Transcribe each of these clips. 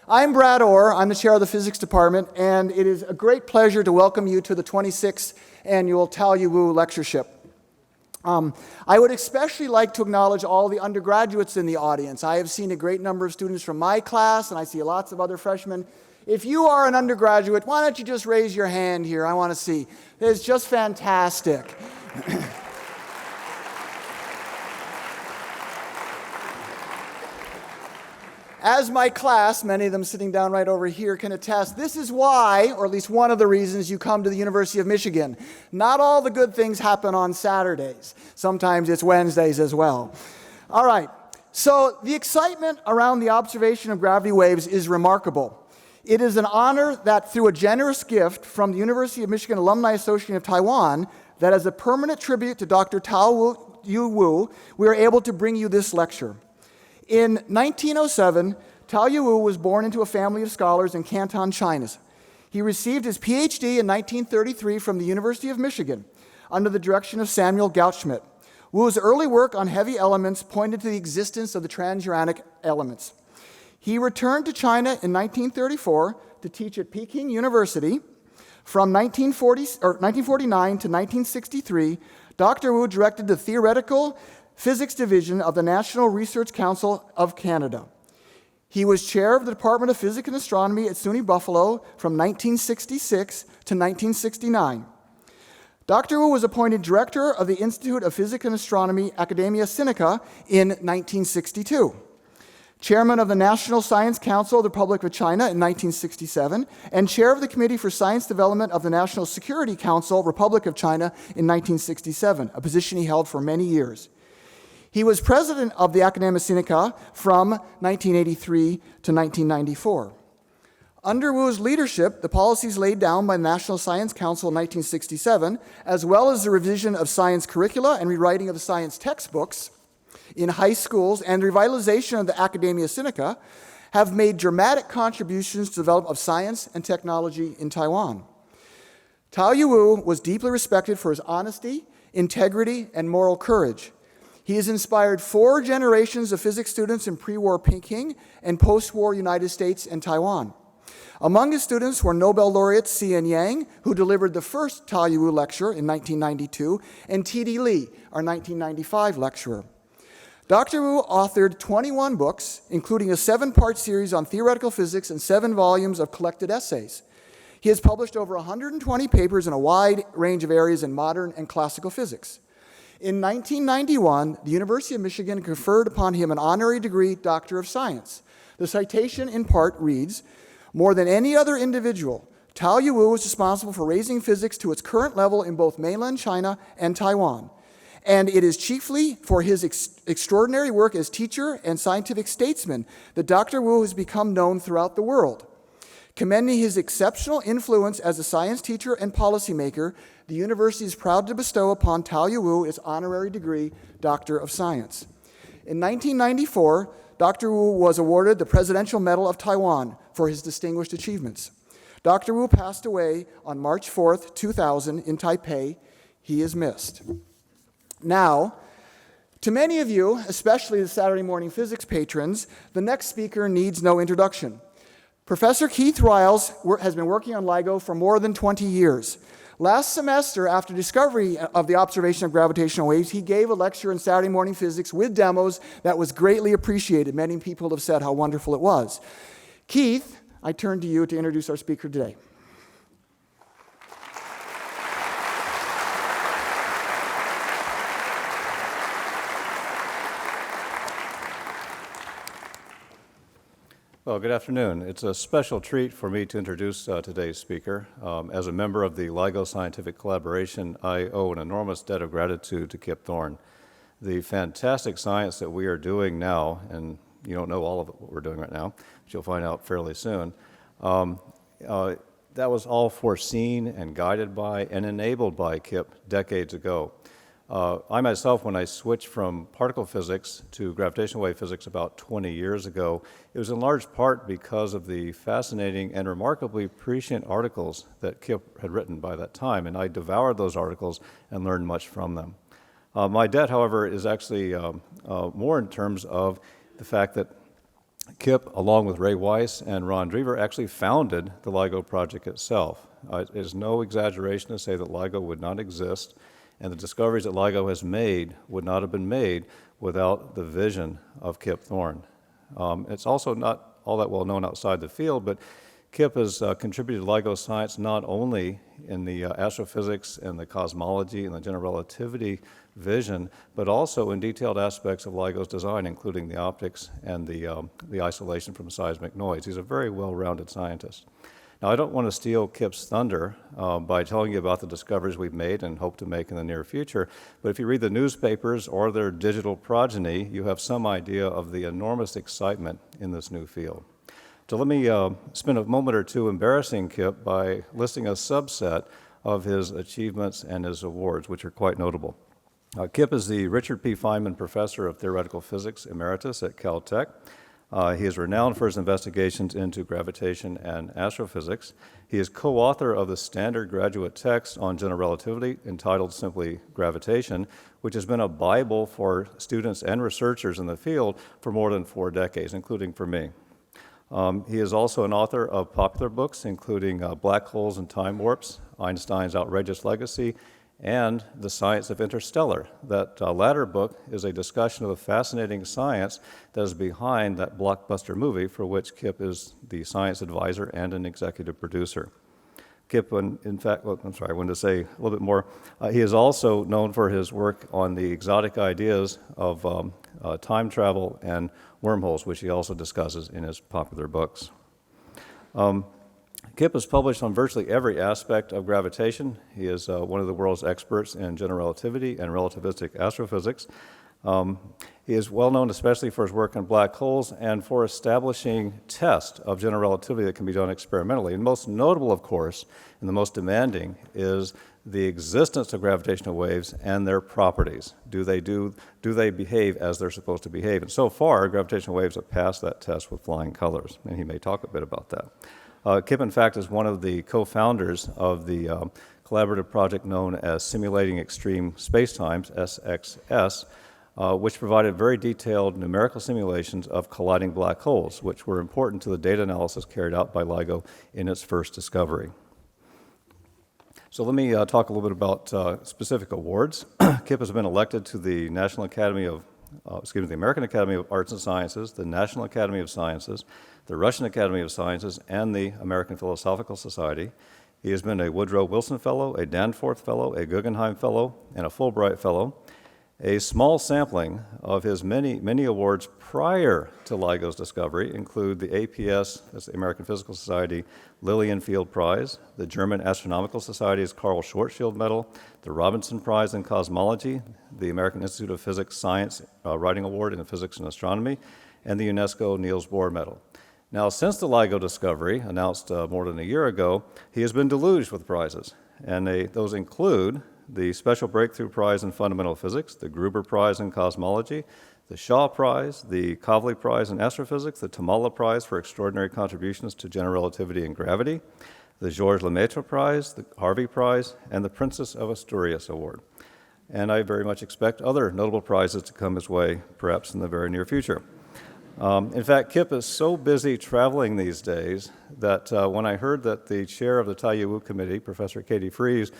I'm Brad Orr. I'm the chair of the physics department, and it is a great pleasure to welcome you to the 26th annual Tao Yu Wu lectureship. I would especially like to acknowledge all the undergraduates in the audience. I have seen a great number of students from my class, and I see lots of other freshmen. If you are an undergraduate, why don't you just raise your hand here? I want to see. It's just fantastic. As my class, many of them sitting down right over here, can attest, this is why, or at least one of the reasons, you come to the University of Michigan. Not all the good things happen on Saturdays. Sometimes it's Wednesdays as well. All right, so the excitement around the observation of gravity waves is remarkable. It is an honor that through a generous gift from the University of Michigan Alumni Association of Taiwan, that as a permanent tribute to Dr. Tao Yu Wu, we are able to bring you this lecture. In 1907, Tao Yu Wu was born into a family of scholars in Canton, China. He received his PhD in 1933 from the University of Michigan under the direction of Samuel Goutschmidt. Wu's early work on heavy elements pointed to the existence of the transuranic elements. He returned to China in 1934 to teach at Peking University. From 1949 to 1963, Dr. Wu directed the Theoretical Physics Division of the National Research Council of Canada. He was chair of the Department of Physics and Astronomy at SUNY Buffalo from 1966 to 1969. Dr. Wu was appointed director of the Institute of Physics and Astronomy, Academia Sinica, in 1962. Chairman of the National Science Council of the Republic of China in 1967, and chair of the Committee for Science Development of the National Security Council, Republic of China, in 1967, a position he held for many years. He was president of the Academia Sinica from 1983 to 1994. Under Wu's leadership, the policies laid down by the National Science Council in 1967, as well as the revision of science curricula and rewriting of the science textbooks in high schools and the revitalization of the Academia Sinica, have made dramatic contributions to the development of science and technology in Taiwan. Tao Yu Wu was deeply respected for his honesty, integrity, and moral courage. He has inspired 4 generations of physics students in pre-war Peking and post-war United States and Taiwan. Among his students were Nobel laureate C.N. Yang, who delivered the first Tao Yu Wu lecture in 1992, and T.D. Lee, our 1995 lecturer. Dr. Wu authored 21 books, including a 7-part series on theoretical physics and 7 volumes of collected essays. He has published over 120 papers in a wide range of areas in modern and classical physics. In 1991, the University of Michigan conferred upon him an honorary degree, Doctor of Science. The citation in part reads, "More than any other individual, Tao Yu Wu was responsible for raising physics to its current level in both mainland China and Taiwan. And it is chiefly for his extraordinary work as teacher and scientific statesman that Dr. Wu has become known throughout the world. Commending his exceptional influence as a science teacher and policymaker, the university is proud to bestow upon Tao Yu Wu its honorary degree, Doctor of Science." In 1994, Dr. Wu was awarded the Presidential Medal of Taiwan for his distinguished achievements. Dr. Wu passed away on March 4th, 2000 in Taipei. He is missed. Now, to many of you, especially the Saturday morning physics patrons, the next speaker needs no introduction. Professor Keith Riles has been working on LIGO for more than 20 years. Last semester, after discovery of the observation of gravitational waves, he gave a lecture in Saturday morning physics with demos that was greatly appreciated. Many people have said how wonderful it was. Keith, I turn to you to introduce our speaker today. Well, good afternoon. It's a special treat for me to introduce today's speaker. As a member of the LIGO Scientific Collaboration, I owe an enormous debt of gratitude to Kip Thorne. The fantastic science that we are doing now, and you don't know all of what we're doing right now, but you'll find out fairly soon, that was all foreseen and guided by and enabled by Kip decades ago. I myself, when I switched from particle physics to gravitational wave physics about 20 years ago, it was in large part because of the fascinating and remarkably prescient articles that Kip had written by that time, and I devoured those articles and learned much from them. My debt, however, is actually more in terms of the fact that Kip, along with Ray Weiss and Ron Drever, actually founded the LIGO project itself. It is no exaggeration to say that LIGO would not exist, and the discoveries that LIGO has made would not have been made without the vision of Kip Thorne. It's also not all that well known outside the field, but Kip has contributed to LIGO science not only in the astrophysics and the cosmology and the general relativity vision, but also in detailed aspects of LIGO's design, including the optics and the isolation from seismic noise. He's a very well-rounded scientist. Now, I don't want to steal Kip's thunder by telling you about the discoveries we've made and hope to make in the near future, but if you read the newspapers or their digital progeny, you have some idea of the enormous excitement in this new field. So let me spend a moment or two embarrassing Kip by listing a subset of his achievements and his awards, which are quite notable. Kip is the Richard P. Feynman Professor of Theoretical Physics Emeritus at Caltech. He is renowned for his investigations into gravitation and astrophysics. He is co-author of the standard graduate text on general relativity entitled simply Gravitation, which has been a Bible for students and researchers in the field for more than 4 decades, including for me. He is also an author of popular books, including Black Holes and Time Warps, Einstein's Outrageous Legacy, and The Science of Interstellar. That latter book is a discussion of the fascinating science that is behind that blockbuster movie for which Kip is the science advisor and an executive producer. Kip, in fact, well, I'm sorry, I wanted to say a little bit more. He is also known for his work on the exotic ideas of time travel and wormholes, which he also discusses in his popular books. Kip has published on virtually every aspect of gravitation. He is one of the world's experts in general relativity and relativistic astrophysics. He is well known especially for his work on black holes and for establishing tests of general relativity that can be done experimentally. And most notable, of course, and the most demanding, is the existence of gravitational waves and their properties. Do they behave as they're supposed to behave? And so far, gravitational waves have passed that test with flying colors, and he may talk a bit about that. Kip, in fact, is one of the co-founders of the collaborative project known as Simulating Extreme Spacetimes, SXS, which provided very detailed numerical simulations of colliding black holes, which were important to the data analysis carried out by LIGO in its first discovery. So let me talk a little bit about specific awards. Kip has been elected to the the American Academy of Arts and Sciences, the National Academy of Sciences, the Russian Academy of Sciences, and the American Philosophical Society. He has been a Woodrow Wilson Fellow, a Danforth Fellow, a Guggenheim Fellow, and a Fulbright Fellow. A small sampling of his many awards prior to LIGO's discovery include the APS, that's the American Physical Society, Lillian Field Prize, the German Astronomical Society's Karl Schwarzschild Medal, the Robinson Prize in Cosmology, the American Institute of Physics Science Writing Award in Physics and Astronomy, and the UNESCO Niels Bohr Medal. Now, since the LIGO discovery, announced more than a year ago, he has been deluged with prizes, and those include the Special Breakthrough Prize in Fundamental Physics, the Gruber Prize in Cosmology, the Shaw Prize, the Kavli Prize in Astrophysics, the Tamala Prize for Extraordinary Contributions to General Relativity and Gravity, the Georges Lemaitre Prize, the Harvey Prize, and the Princess of Asturias Award. And I very much expect other notable prizes to come his way, perhaps in the very near future. In fact, Kip is so busy traveling these days that when I heard that the chair of the Taiyu Committee, Professor Katie Fries,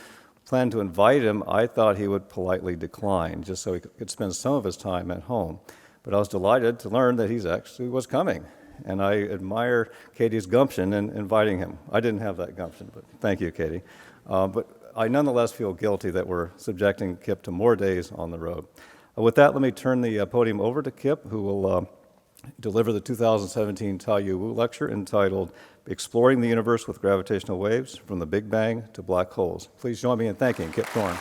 planned to invite him, I thought he would politely decline, just so he could spend some of his time at home. But I was delighted to learn that he actually was coming, and I admire Katie's gumption in inviting him. I didn't have that gumption, but thank you, Katie. But I nonetheless feel guilty that we're subjecting Kip to more days on the road. With that, let me turn the podium over to Kip, who will deliver the 2017 Taiyu Wu lecture entitled Exploring the Universe with Gravitational Waves from the Big Bang to Black Holes. Please join me in thanking Kip Thorne.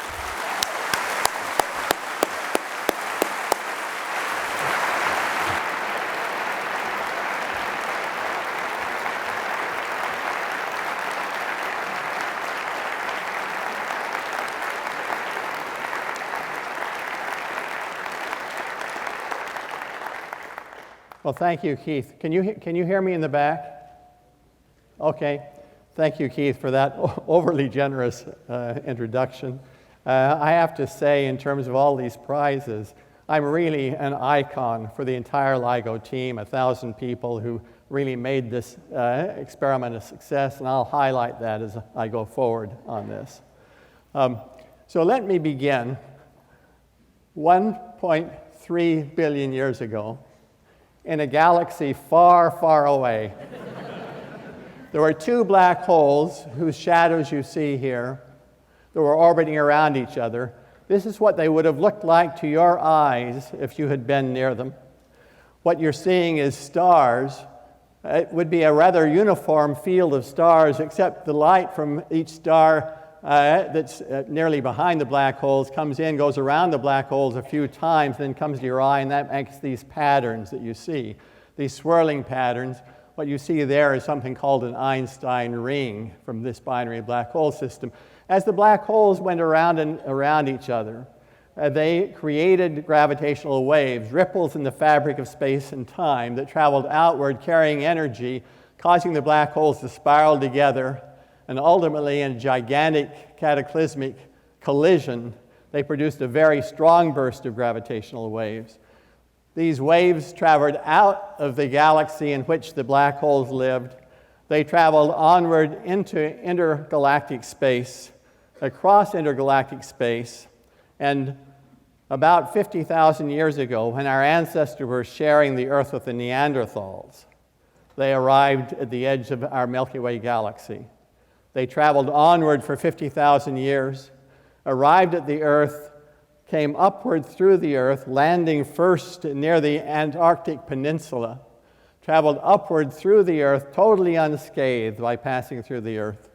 Well, thank you, Keith. Can you hear me in the back? Okay. Thank you, Keith, for that overly generous introduction. I have to say, in terms of all these prizes, I'm really an icon for the entire LIGO team, 1,000 people who really made this experiment a success, and I'll highlight that as I go forward on this. So let me begin. 1.3 billion years ago, in a galaxy far, far away, there were two black holes whose shadows you see here that were orbiting around each other. This is what they would have looked like to your eyes if you had been near them. What you're seeing is stars. It would be a rather uniform field of stars, except the light from each star that's nearly behind the black holes comes in, goes around the black holes a few times, then comes to your eye, and that makes these patterns that you see, these swirling patterns. What you see there is something called an Einstein ring from this binary black hole system. As the black holes went around and around each other, they created gravitational waves, ripples in the fabric of space and time that traveled outward, carrying energy, causing the black holes to spiral together, and ultimately, in a gigantic cataclysmic collision, they produced a very strong burst of gravitational waves. These waves traveled out of the galaxy in which the black holes lived. They traveled onward into intergalactic space, across intergalactic space, and about 50,000 years ago, when our ancestors were sharing the Earth with the Neanderthals, they arrived at the edge of our Milky Way galaxy. They traveled onward for 50,000 years, arrived at the Earth, came upward through the Earth, landing first near the Antarctic Peninsula, traveled upward through the Earth, totally unscathed by passing through the Earth,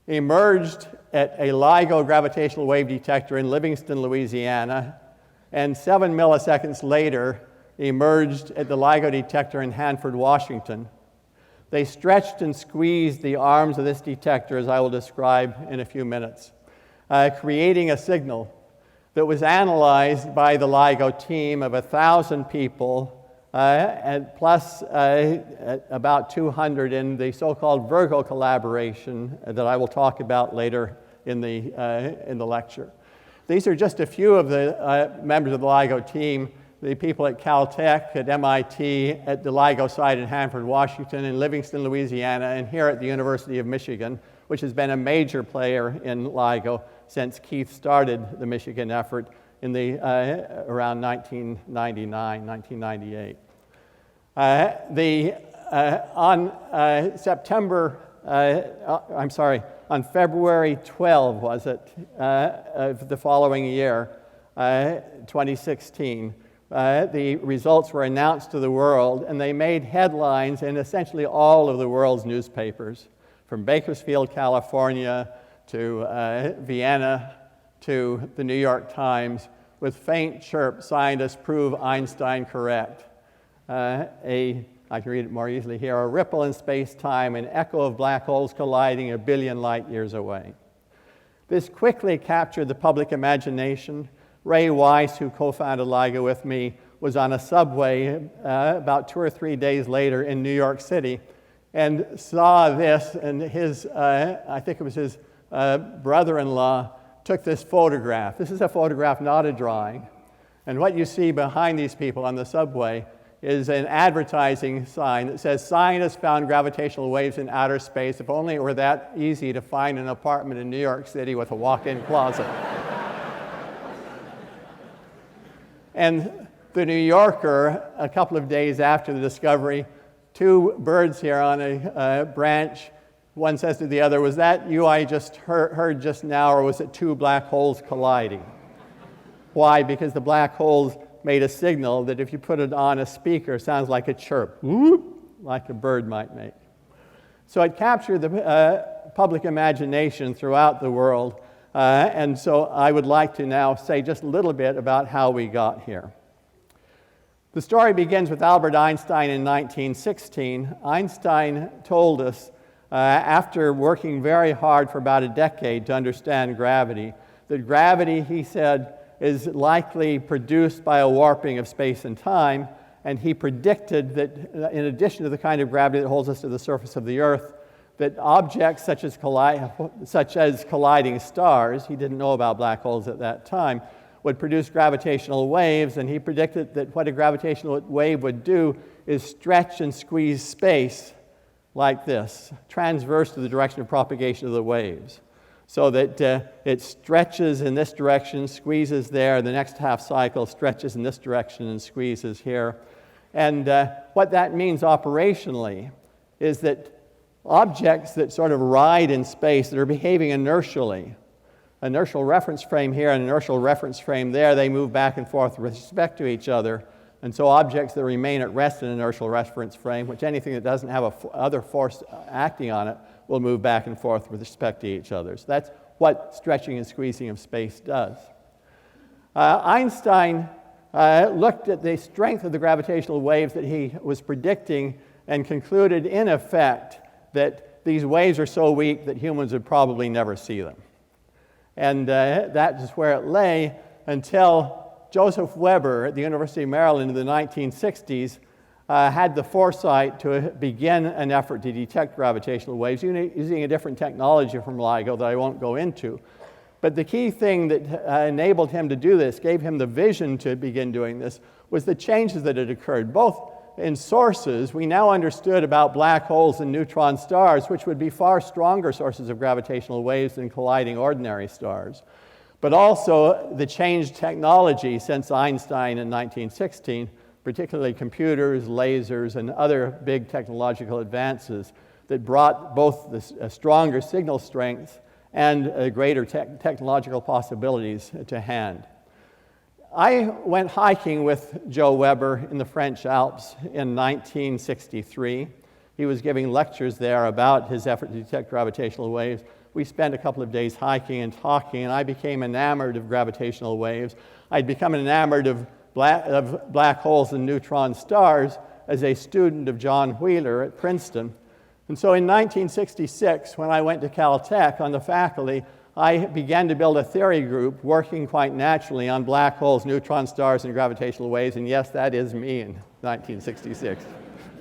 emerged at a LIGO gravitational wave detector in Livingston, Louisiana, and 7 milliseconds later emerged at the LIGO detector in Hanford, Washington. They stretched and squeezed the arms of this detector, as I will describe in a few minutes, creating a signal that was analyzed by the LIGO team of 1,000 people, and plus about 200 in the so-called Virgo collaboration that I will talk about later in the lecture. These are just a few of the members of the LIGO team. The people at Caltech, at MIT, at the LIGO site in Hanford, Washington, in Livingston, Louisiana, and here at the University of Michigan, which has been a major player in LIGO since Keith started the Michigan effort in the around 1999, 1998. On February 12, was it, of the following year, 2016, the results were announced to the world, and they made headlines in essentially all of the world's newspapers, from Bakersfield, California, to Vienna, to the New York Times, with faint chirp, scientists prove Einstein correct. I can read it more easily here, a ripple in space-time, an echo of black holes colliding 1 billion light years away. This quickly captured the public imagination. Ray Weiss, who co-founded LIGO with me, was on a subway about 2 or 3 days later in New York City and saw this, and his, I think it was his brother-in-law, took this photograph. This is a photograph, not a drawing. And what you see behind these people on the subway is an advertising sign that says, "Scientists found gravitational waves in outer space. If only it were that easy to find an apartment in New York City with a walk-in closet." And the New Yorker, a couple of days after the discovery, 2 birds here on a branch, one says to the other, "Was that you I just heard just now, or was it 2 black holes colliding?" Why? Because the black holes made a signal that if you put it on a speaker, sounds like a chirp, whoop, like a bird might make. So it captured the public imagination throughout the world, and so I would like to now say just a little bit about how we got here. The story begins with Albert Einstein in 1916. Einstein told us, after working very hard for about a decade to understand gravity, that gravity, he said, is likely produced by a warping of space and time, and he predicted that in addition to the kind of gravity that holds us to the surface of the Earth, that objects such as colliding stars, he didn't know about black holes at that time, would produce gravitational waves, and he predicted that what a gravitational wave would do is stretch and squeeze space like this, transverse to the direction of propagation of the waves, so that it stretches in this direction, squeezes there, the next half cycle stretches in this direction and squeezes here. And what that means operationally is that objects that sort of ride in space, that are behaving inertially, inertial reference frame here and inertial reference frame there, they move back and forth with respect to each other. And so objects that remain at rest in inertial reference frame, which anything that doesn't have other force acting on it, will move back and forth with respect to each other. So that's what stretching and squeezing of space does. Einstein looked at the strength of the gravitational waves that he was predicting and concluded, in effect, that these waves are so weak that humans would probably never see them. And that is where it lay until Joseph Weber at the University of Maryland in the 1960s had the foresight to begin an effort to detect gravitational waves using a different technology from LIGO that I won't go into. But the key thing that enabled him to do this, gave him the vision to begin doing this, was the changes that had occurred. Both in sources, we now understood about black holes and neutron stars, which would be far stronger sources of gravitational waves than colliding ordinary stars. But also the changed technology since Einstein in 1916, particularly computers, lasers, and other big technological advances that brought both a stronger signal strength and greater technological possibilities to hand. I went hiking with Joe Weber in the French Alps in 1963. He was giving lectures there about his effort to detect gravitational waves. We spent a couple of days hiking and talking, and I became enamored of gravitational waves. I'd become enamored of black holes and neutron stars as a student of John Wheeler at Princeton. And so in 1966, when I went to Caltech on the faculty, I began to build a theory group working quite naturally on black holes, neutron stars, and gravitational waves. And yes, that is me in 1966.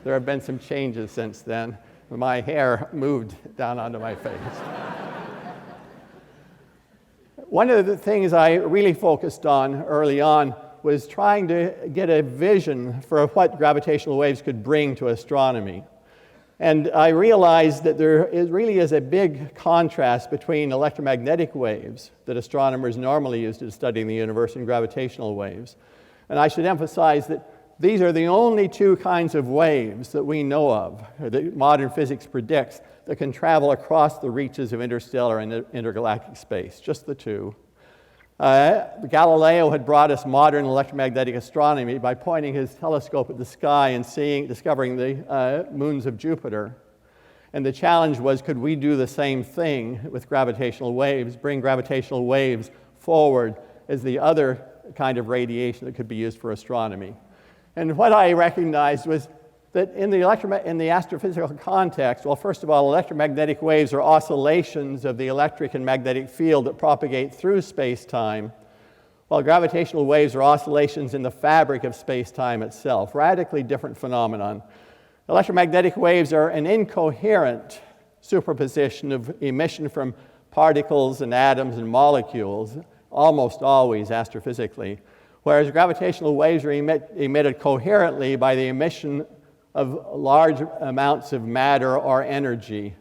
There have been some changes since then. My hair moved down onto my face. One of the things I really focused on early on was trying to get a vision for what gravitational waves could bring to astronomy. And I realized that there really is a big contrast between electromagnetic waves that astronomers normally use to study the universe and gravitational waves. And I should emphasize that these are the only two kinds of waves that we know of, or that modern physics predicts, that can travel across the reaches of interstellar and intergalactic space, just the two. Galileo had brought us modern electromagnetic astronomy by pointing his telescope at the sky and discovering the moons of Jupiter. And the challenge was, could we do the same thing with gravitational waves, bring gravitational waves forward as the other kind of radiation that could be used for astronomy? And what I recognized was that in the astrophysical context, well, first of all, electromagnetic waves are oscillations of the electric and magnetic field that propagate through space-time, while gravitational waves are oscillations in the fabric of space-time itself. Radically different phenomenon. Electromagnetic waves are an incoherent superposition of emission from particles and atoms and molecules, almost always astrophysically, whereas gravitational waves are emitted coherently by the emission of large amounts of matter or energy.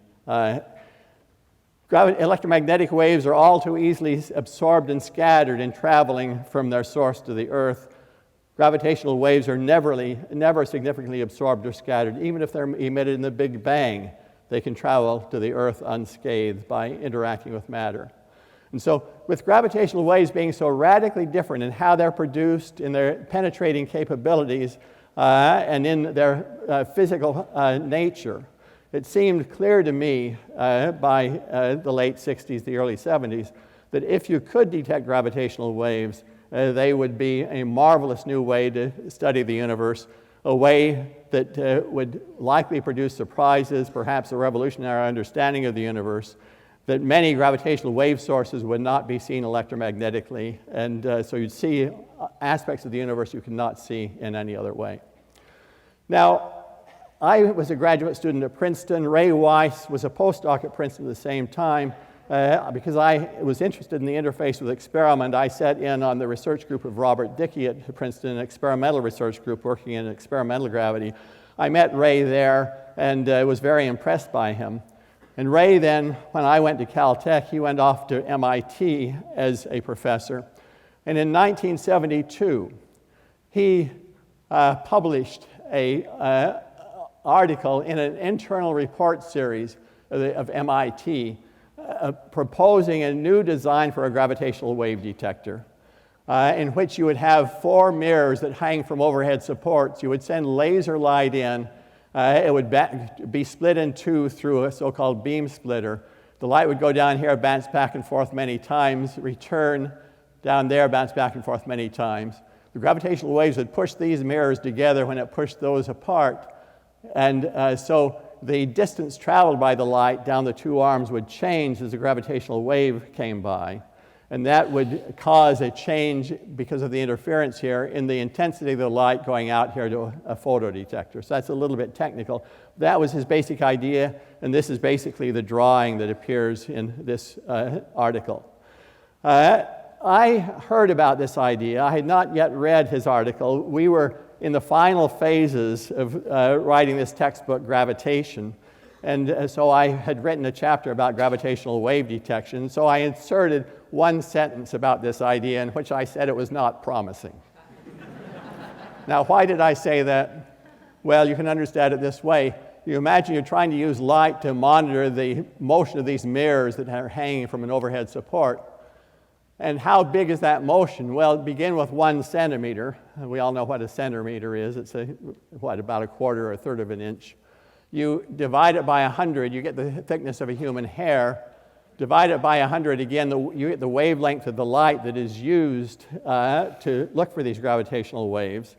Electromagnetic waves are all too easily absorbed and scattered in traveling from their source to the Earth. Gravitational waves are never significantly absorbed or scattered. Even if they're emitted in the Big Bang, they can travel to the Earth unscathed by interacting with matter. And so with gravitational waves being so radically different in how they're produced, in their penetrating capabilities, and in their physical nature, it seemed clear to me by the late 60s, the early 70s, that if you could detect gravitational waves, they would be a marvelous new way to study the universe, a way that would likely produce surprises, perhaps a revolutionary understanding of the universe, that many gravitational wave sources would not be seen electromagnetically, and so you'd see aspects of the universe you could not see in any other way. Now, I was a graduate student at Princeton. Ray Weiss was a postdoc at Princeton at the same time, because I was interested in the interface with experiment, I sat in on the research group of Robert Dickey at Princeton, an experimental research group working in experimental gravity. I met Ray there and was very impressed by him. And Ray then, when I went to Caltech, he went off to MIT as a professor. And in 1972, he published an article in an internal report series of MIT proposing a new design for a gravitational wave detector in which you would have 4 mirrors that hang from overhead supports. You would send laser light in. It would be split in 2 through a so-called beam splitter. The light would go down here, bounce back and forth many times, return down there, bounce back and forth many times. The gravitational waves would push these mirrors together when it pushed those apart. And so the distance traveled by the light down the 2 arms would change as the gravitational wave came by. And that would cause a change, because of the interference here, in the intensity of the light going out here to a photodetector. So that's a little bit technical. That was his basic idea, and this is basically the drawing that appears in this article. I heard about this idea. I had not yet read his article. We were in the final phases of writing this textbook, Gravitation. And so I had written a chapter about gravitational wave detection. So I inserted one sentence about this idea in which I said it was not promising. Now, why did I say that? Well, you can understand it this way. You imagine you're trying to use light to monitor the motion of these mirrors that are hanging from an overhead support. And how big is that motion? Well, begin with 1 centimeter. We all know what a centimeter is. It's about 1/4 or 1/3 of an inch. You divide it by 100, you get the thickness of a human hair. Divide it by 100 again, you get the wavelength of the light that is used to look for these gravitational waves.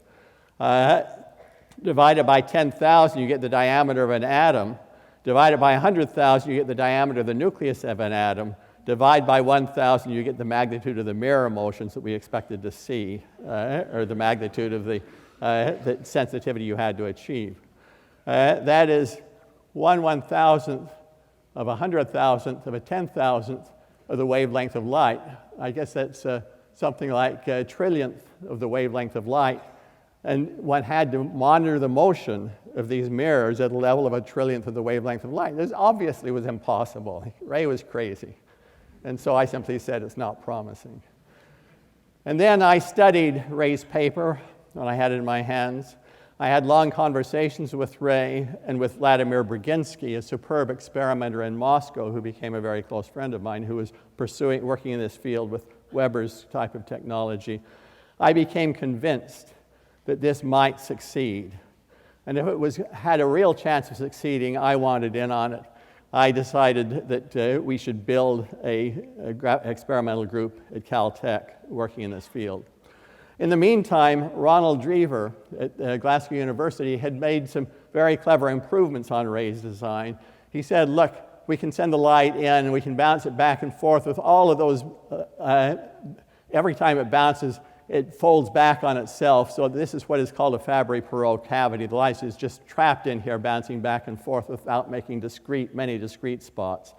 Divide it by 10,000, you get the diameter of an atom. Divide it by 100,000, you get the diameter of the nucleus of an atom. Divide by 1,000, you get the magnitude of the mirror motions that we expected to see, or the magnitude of the sensitivity you had to achieve. That is 1/1000th of 100,000th of a 10,000th of the wavelength of light. I guess that's something like a trillionth of the wavelength of light. And one had to monitor the motion of these mirrors at a level of a trillionth of the wavelength of light. This obviously was impossible. Ray was crazy. And so I simply said it's not promising. And then I studied Ray's paper when I had it in my hands. I had long conversations with Ray and with Vladimir Brzezinski, a superb experimenter in Moscow who became a very close friend of mine, who was working in this field with Weber's type of technology. I became convinced that this might succeed. And if it had a real chance of succeeding, I wanted in on it. I decided that we should build an experimental group at Caltech working in this field. In the meantime, Ronald Drever at Glasgow University had made some very clever improvements on Ray's design. He said, look, we can send the light in and we can bounce it back and forth with all of those. Every time it bounces, it folds back on itself. So this is what is called a Fabry-Perot cavity. The light is just trapped in here, bouncing back and forth without making many discrete spots.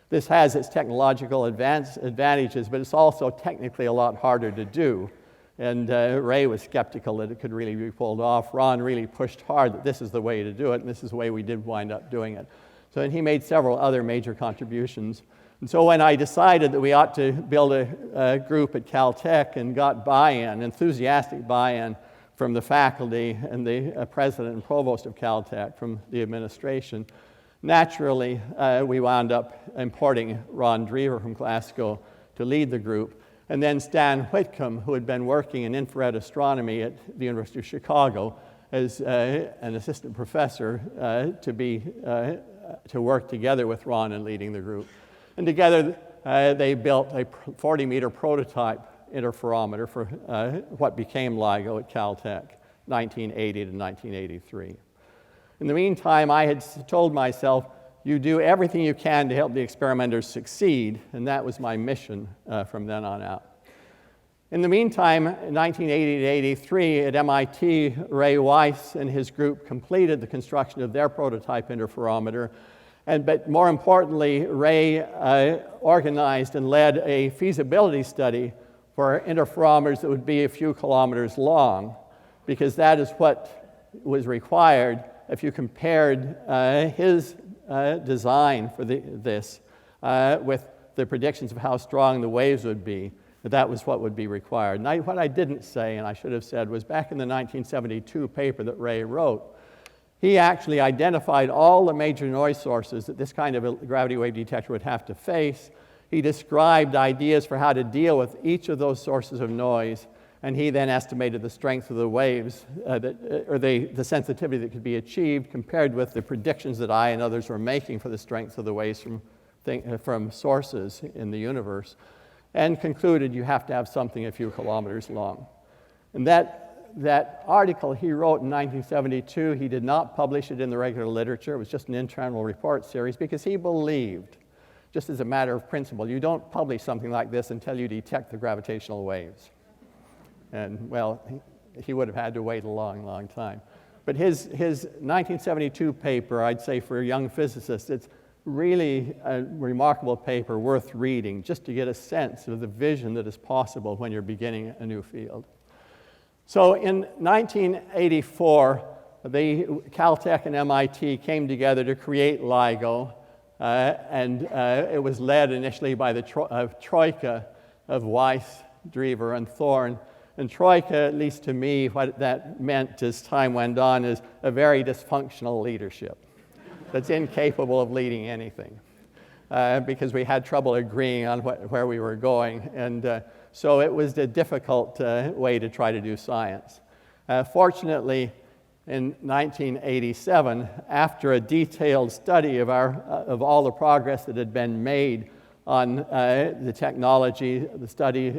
This has its technological advantages, but it's also technically a lot harder to do. And Ray was skeptical that it could really be pulled off. Ron really pushed hard that this is the way to do it, and this is the way we did wind up doing it. So and he made several other major contributions. And so when I decided that we ought to build a group at Caltech and got buy-in, enthusiastic buy-in from the faculty and the president and provost of Caltech, from the administration, naturally we wound up importing Ron Drever from Glasgow to lead the group. And then Stan Whitcomb, who had been working in infrared astronomy at the University of Chicago as an assistant professor, to work together with Ron in leading the group. And together they built a 40-meter prototype interferometer for what became LIGO at Caltech, 1980 to 1983. In the meantime, I had told myself, you do everything you can to help the experimenters succeed, and that was my mission from then on out. In the meantime, in 1980 to 83, at MIT, Ray Weiss and his group completed the construction of their prototype interferometer, But more importantly, Ray organized and led a feasibility study for interferometers that would be a few kilometers long, because that is what was required if you compared his design for this with the predictions of how strong the waves would be. That was what would be required. And what I didn't say, and I should have said, was back in the 1972 paper that Ray wrote, he actually identified all the major noise sources that this kind of a gravity wave detector would have to face. He described ideas for how to deal with each of those sources of noise, and he then estimated the strength of the waves, or the sensitivity that could be achieved compared with the predictions that I and others were making for the strength of the waves from sources in the universe, and concluded you have to have something a few kilometers long. And that article he wrote in 1972, he did not publish it in the regular literature. It was just an internal report series because he believed, just as a matter of principle, you don't publish something like this until you detect the gravitational waves. And, well, he would have had to wait a long, long time. But his 1972 paper, I'd say for young physicists, it's really a remarkable paper worth reading just to get a sense of the vision that is possible when you're beginning a new field. So in 1984, Caltech and MIT came together to create LIGO, and it was led initially by the troika of Weiss, Drever, and Thorne. And troika, at least to me, what that meant as time went on is a very dysfunctional leadership that's incapable of leading anything because we had trouble agreeing on where we were going. And so it was a difficult way to try to do science. Fortunately, in 1987, after a detailed study of all the progress that had been made on the technology,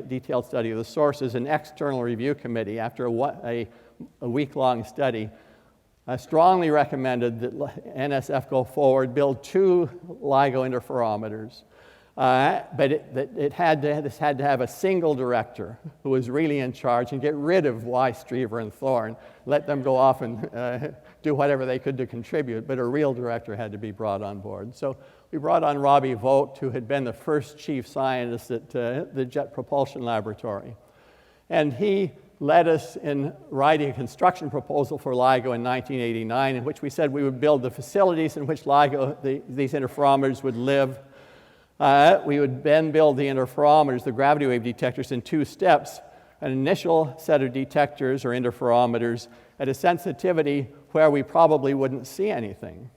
detailed study of the sources, an external review committee, after a week-long study, strongly recommended that NSF go forward, build 2 LIGO interferometers. But this had to have a single director who was really in charge and get rid of Weiss, Drever, and Thorne, let them go off and do whatever they could to contribute, but a real director had to be brought on board. So we brought on Robbie Vogt, who had been the first chief scientist at the Jet Propulsion Laboratory. And he led us in writing a construction proposal for LIGO in 1989, in which we said we would build the facilities in which LIGO, these interferometers would live. We would then build the interferometers, the gravity wave detectors, in 2 steps. An initial set of detectors or interferometers at a sensitivity where we probably wouldn't see anything.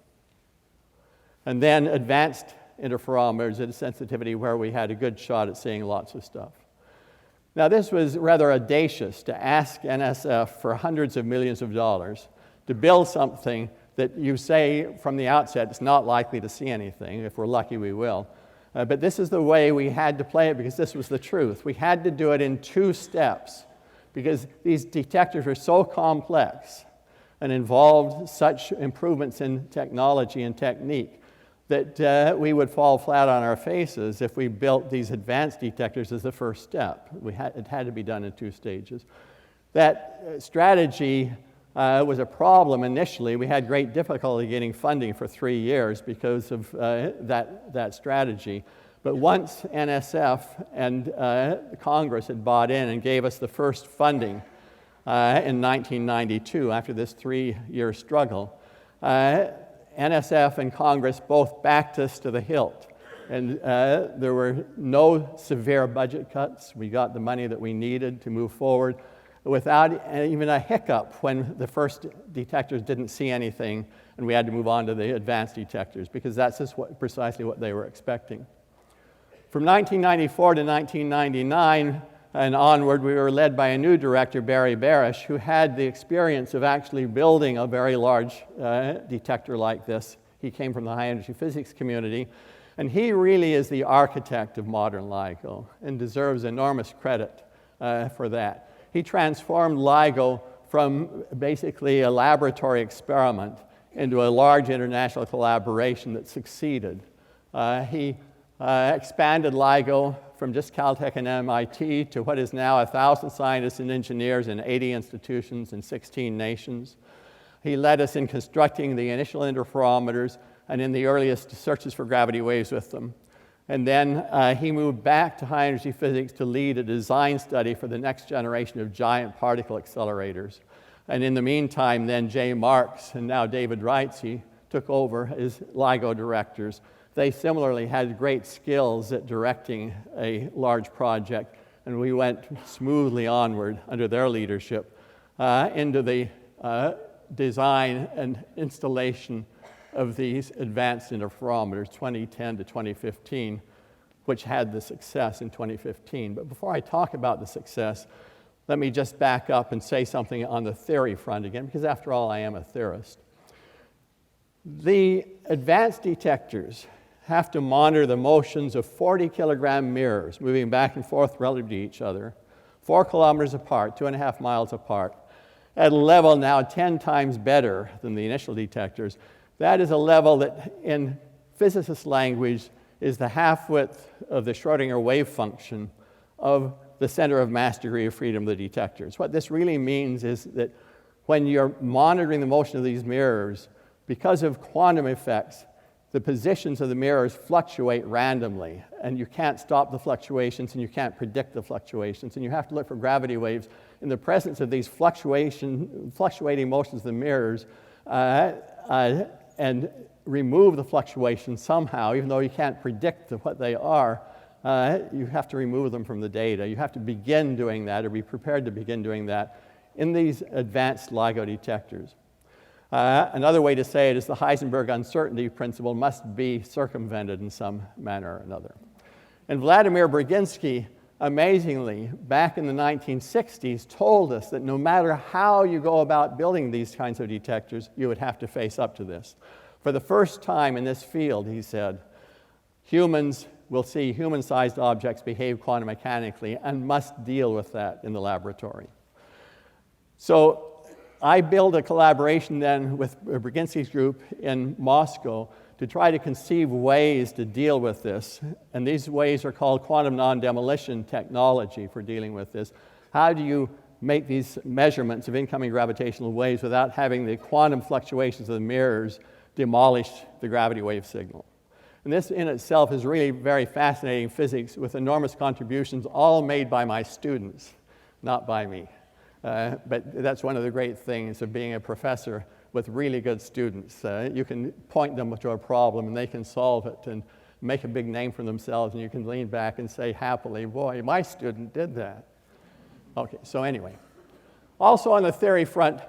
And then advanced interferometers at a sensitivity where we had a good shot at seeing lots of stuff. Now, this was rather audacious to ask NSF for hundreds of millions of dollars to build something that you say from the outset it's not likely to see anything. If we're lucky, we will. But this is the way we had to play it because this was the truth. We had to do it in 2 steps because these detectors were so complex and involved such improvements in technology and technique that we would fall flat on our faces if we built these advanced detectors as the first step. It had to be done in 2 stages. That strategy was a problem initially. We had great difficulty getting funding for 3 years because of that strategy. But once NSF and Congress had bought in and gave us the first funding in 1992, after this 3-year struggle, NSF and Congress both backed us to the hilt. And there were no severe budget cuts. We got the money that we needed to move forward without even a hiccup when the first detectors didn't see anything and we had to move on to the advanced detectors because that's just precisely what they were expecting. From 1994 to 1999 and onward, we were led by a new director, Barish, who had the experience of actually building a very large detector like this. He came from the high-energy physics community, and he really is the architect of modern LIGO and deserves enormous credit for that. He transformed LIGO from basically a laboratory experiment into a large international collaboration that succeeded. He expanded LIGO from just Caltech and MIT to what is now 1,000 scientists and engineers in 80 institutions in 16 nations. He led us in constructing the initial interferometers and in the earliest searches for gravity waves with them. And then he moved back to high energy physics to lead a design study for the next generation of giant particle accelerators. And in the meantime, then Jay Marks and now David Reitze took over as LIGO directors. They similarly had great skills at directing a large project, and we went smoothly onward under their leadership into the design and installation of these advanced interferometers, 2010 to 2015, which had the success in 2015. But before I talk about the success, let me just back up and say something on the theory front again, because after all, I am a theorist. The advanced detectors have to monitor the motions of 40-kilogram mirrors moving back and forth relative to each other, 4 kilometers apart, 2.5 miles apart, at a level now 10 times better than the initial detectors. That is a level that, in physicist language, is the half-width of the Schrodinger wave function of the center of mass degree of freedom of the detectors. What this really means is that when you're monitoring the motion of these mirrors, because of quantum effects, the positions of the mirrors fluctuate randomly, and you can't stop the fluctuations, and you can't predict the fluctuations, and you have to look for gravity waves in the presence of these fluctuating motions of the mirrors and remove the fluctuations somehow, even though you can't predict what they are. You have to remove them from the data. You have to begin doing that, or be prepared to begin doing that in these advanced LIGO detectors. Another way to say it is the Heisenberg uncertainty principle must be circumvented in some manner or another. And Vladimir Brzezinski, amazingly, back in the 1960s, told us that no matter how you go about building these kinds of detectors, you would have to face up to this. For the first time in this field, he said, humans will see human-sized objects behave quantum mechanically and must deal with that in the laboratory. So I built a collaboration then with Brzezinski's group in Moscow to try to conceive ways to deal with this. And these ways are called quantum non-demolition technology for dealing with this. How do you make these measurements of incoming gravitational waves without having the quantum fluctuations of the mirrors demolish the gravity wave signal? And this in itself is really very fascinating physics with enormous contributions, all made by my students, not by me. But that's one of the great things of being a professor with really good students. You can point them to a problem and they can solve it and make a big name for themselves, and you can lean back and say happily, boy, my student did that. Okay, so anyway. Also on the theory front,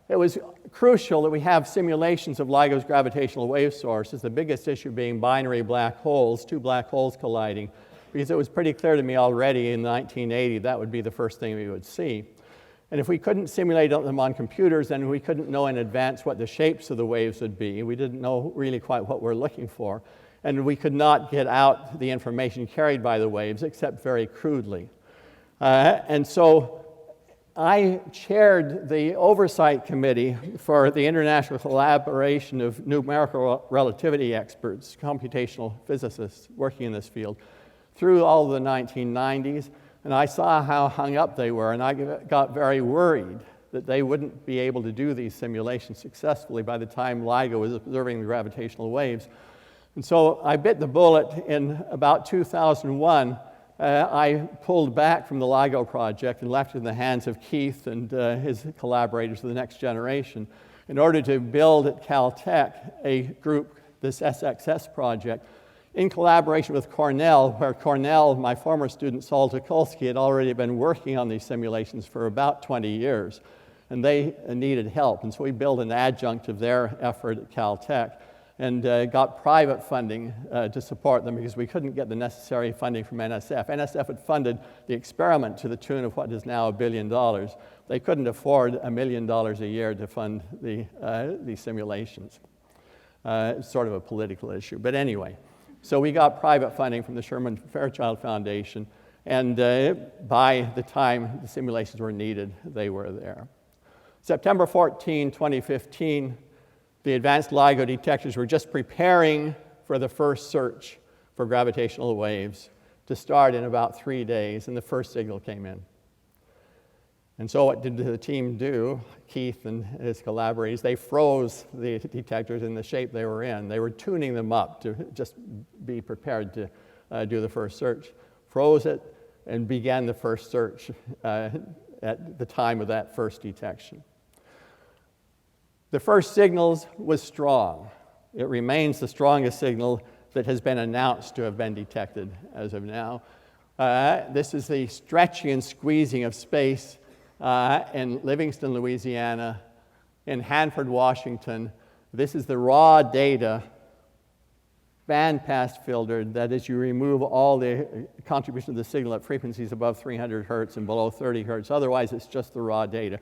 it was crucial that we have simulations of LIGO's gravitational wave sources, the biggest issue being binary black holes, 2 black holes colliding, because it was pretty clear to me already in 1980 that would be the first thing we would see. And if we couldn't simulate them on computers, then we couldn't know in advance what the shapes of the waves would be. We didn't know really quite what we're looking for. And we could not get out the information carried by the waves except very crudely. And so I chaired the oversight committee for the international collaboration of numerical relativity experts, computational physicists working in this field, through all of the 1990s. And I saw how hung up they were, and I got very worried that they wouldn't be able to do these simulations successfully by the time LIGO was observing the gravitational waves. And so I bit the bullet in about 2001. I pulled back from the LIGO project and left it in the hands of Keith and his collaborators of the next generation in order to build at Caltech a group, this SXS project, in collaboration with Cornell, where Cornell, my former student Saul Tukolsky, had already been working on these simulations for about 20 years, and they needed help. And so we built an adjunct of their effort at Caltech and got private funding to support them because we couldn't get the necessary funding from NSF. NSF had funded the experiment to the tune of what is now $1 billion. They couldn't afford $1 million a year to fund these simulations. It's sort of a political issue, but anyway. So we got private funding from the Sherman Fairchild Foundation, and by the time the simulations were needed, they were there. September 14, 2015, the advanced LIGO detectors were just preparing for the first search for gravitational waves to start in about 3 days, and the first signal came in. And so what did the team do, Keith and his collaborators? They froze the detectors in the shape they were in. They were tuning them up to just be prepared to do the first search. Froze it and began the first search at the time of that first detection. The first signal was strong. It remains the strongest signal that has been announced to have been detected as of now. This is the stretching and squeezing of space in Livingston, Louisiana, in Hanford, Washington. This is the raw data, bandpass filtered, that is, you remove all the contribution of the signal at frequencies above 300 hertz and below 30 hertz. Otherwise, it's just the raw data.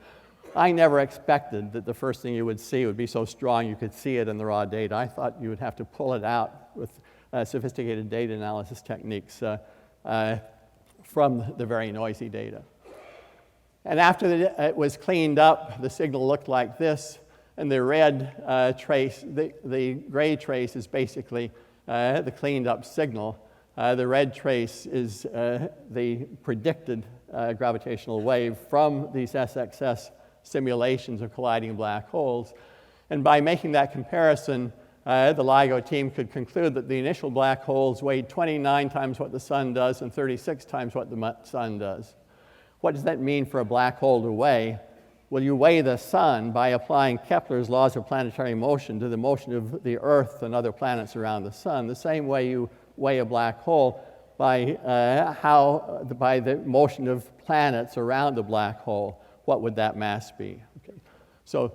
I never expected that the first thing you would see would be so strong you could see it in the raw data. I thought you would have to pull it out with sophisticated data analysis techniques from the very noisy data. And after it was cleaned up, the signal looked like this, and the red trace, the gray trace is basically the cleaned up signal. The red trace is the predicted gravitational wave from these SXS simulations of colliding black holes. And by making that comparison, the LIGO team could conclude that the initial black holes weighed 29 times what the sun does and 36 times what the sun does. What does that mean for a black hole to weigh? Well, you weigh the sun by applying Kepler's laws of planetary motion to the motion of the Earth and other planets around the sun, the same way you weigh a black hole by the motion of planets around the black hole. What would that mass be? Okay. So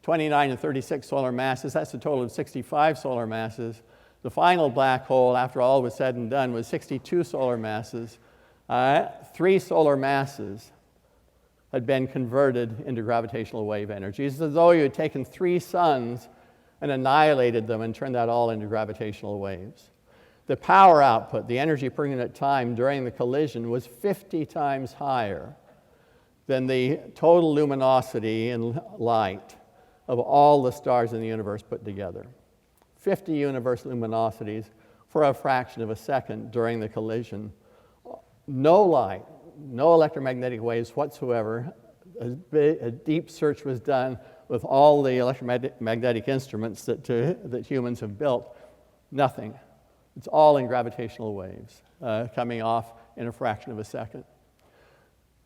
29 and 36 solar masses, that's a total of 65 solar masses. The final black hole, after all was said and done, was 62 solar masses. 3 solar masses had been converted into gravitational wave energy. It's as though you had taken 3 suns and annihilated them and turned that all into gravitational waves. The power output, the energy per unit time during the collision, was 50 times higher than the total luminosity in light of all the stars in the universe put together. 50 universal luminosities for a fraction of a second during the collision. No light, no electromagnetic waves whatsoever. A deep search was done with all the electromagnetic instruments that humans have built. Nothing. It's all in gravitational waves coming off in a fraction of a second.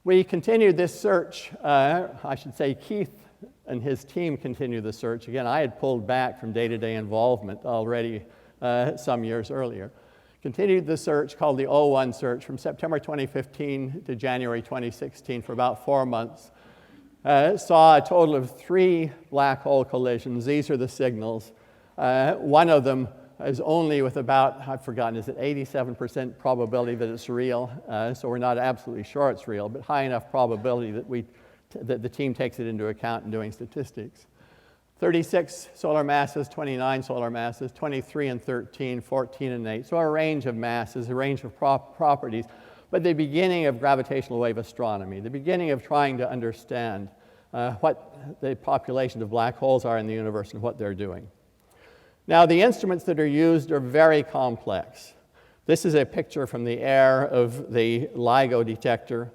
We continued this search. I should say Keith and his team continued the search. Again, I had pulled back from day-to-day involvement already some years earlier. Continued the search called the O1 search from September 2015 to January 2016 for about 4 months. Saw a total of 3 black hole collisions. These are the signals. One of them is only with about, I've forgotten, is it 87% probability that it's real? So we're not absolutely sure it's real, but high enough probability that the team takes it into account in doing statistics. 36 solar masses, 29 solar masses, 23 and 13, 14 and 8. So a range of masses, a range of properties, but the beginning of gravitational wave astronomy, the beginning of trying to understand what the population of black holes are in the universe and what they're doing. Now, the instruments that are used are very complex. This is a picture from the air of the LIGO detector.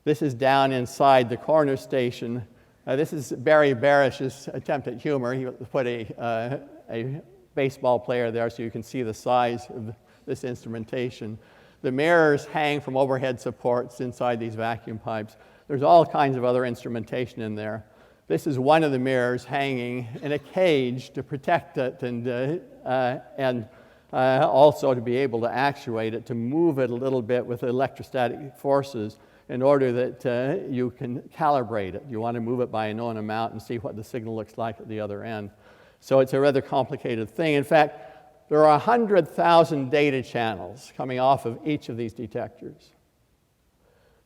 This is down inside the corner station. This is Barry Barish's attempt at humor. He put a baseball player there so you can see the size of this instrumentation. The mirrors hang from overhead supports inside these vacuum pipes. There's all kinds of other instrumentation in there. This is one of the mirrors hanging in a cage to protect it and also to be able to actuate it, to move it a little bit with electrostatic forces in order that you can calibrate it. You want to move it by a known amount and see what the signal looks like at the other end. So it's a rather complicated thing. In fact, there are 100,000 data channels coming off of each of these detectors.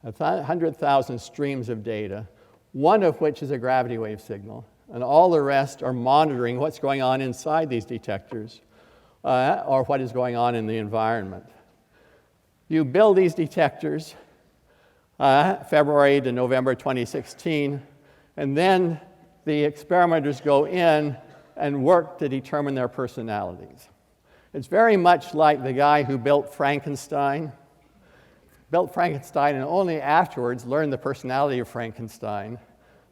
100,000 streams of data, one of which is a gravity wave signal, and all the rest are monitoring what's going on inside these detectors or what is going on in the environment. You build these detectors February to November 2016, and then the experimenters go in and work to determine their personalities. It's very much like the guy who built Frankenstein. built Frankenstein and only afterwards learned the personality of Frankenstein.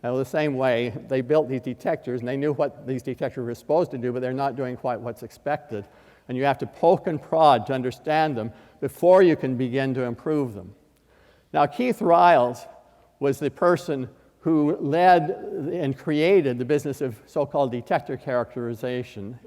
Now, the same way, they built these detectors, and they knew what these detectors were supposed to do, but they're not doing quite what's expected. And you have to poke and prod to understand them before you can begin to improve them. Now, Keith Riles was the person who led and created the business of so-called detector characterization.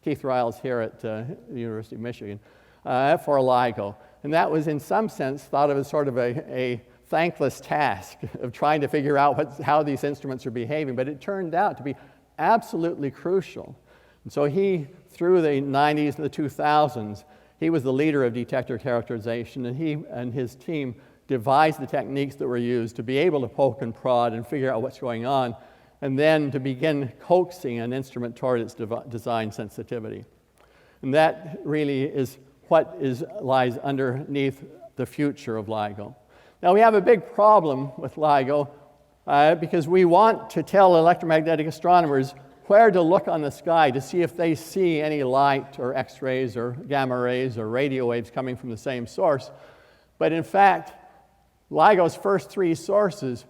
Keith Riles here at the University of Michigan for LIGO. And that was, in some sense, thought of as sort of a thankless task of trying to figure out how these instruments are behaving, but it turned out to be absolutely crucial. And so he, through the 90s and the 2000s, he was the leader of detector characterization, and he and his team devised the techniques that were used to be able to poke and prod and figure out what's going on, and then to begin coaxing an instrument toward its design sensitivity. And that really is what lies underneath the future of LIGO. Now, we have a big problem with LIGO because we want to tell electromagnetic astronomers where to look on the sky to see if they see any light or X-rays or gamma rays or radio waves coming from the same source. But in fact, LIGO's first three sources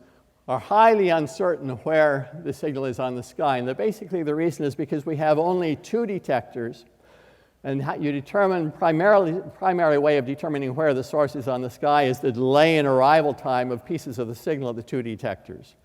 are highly uncertain where the signal is on the sky. And basically the reason is because we have only two detectors, and you determine primary way of determining where the source is on the sky is the delay in arrival time of pieces of the signal at the two detectors.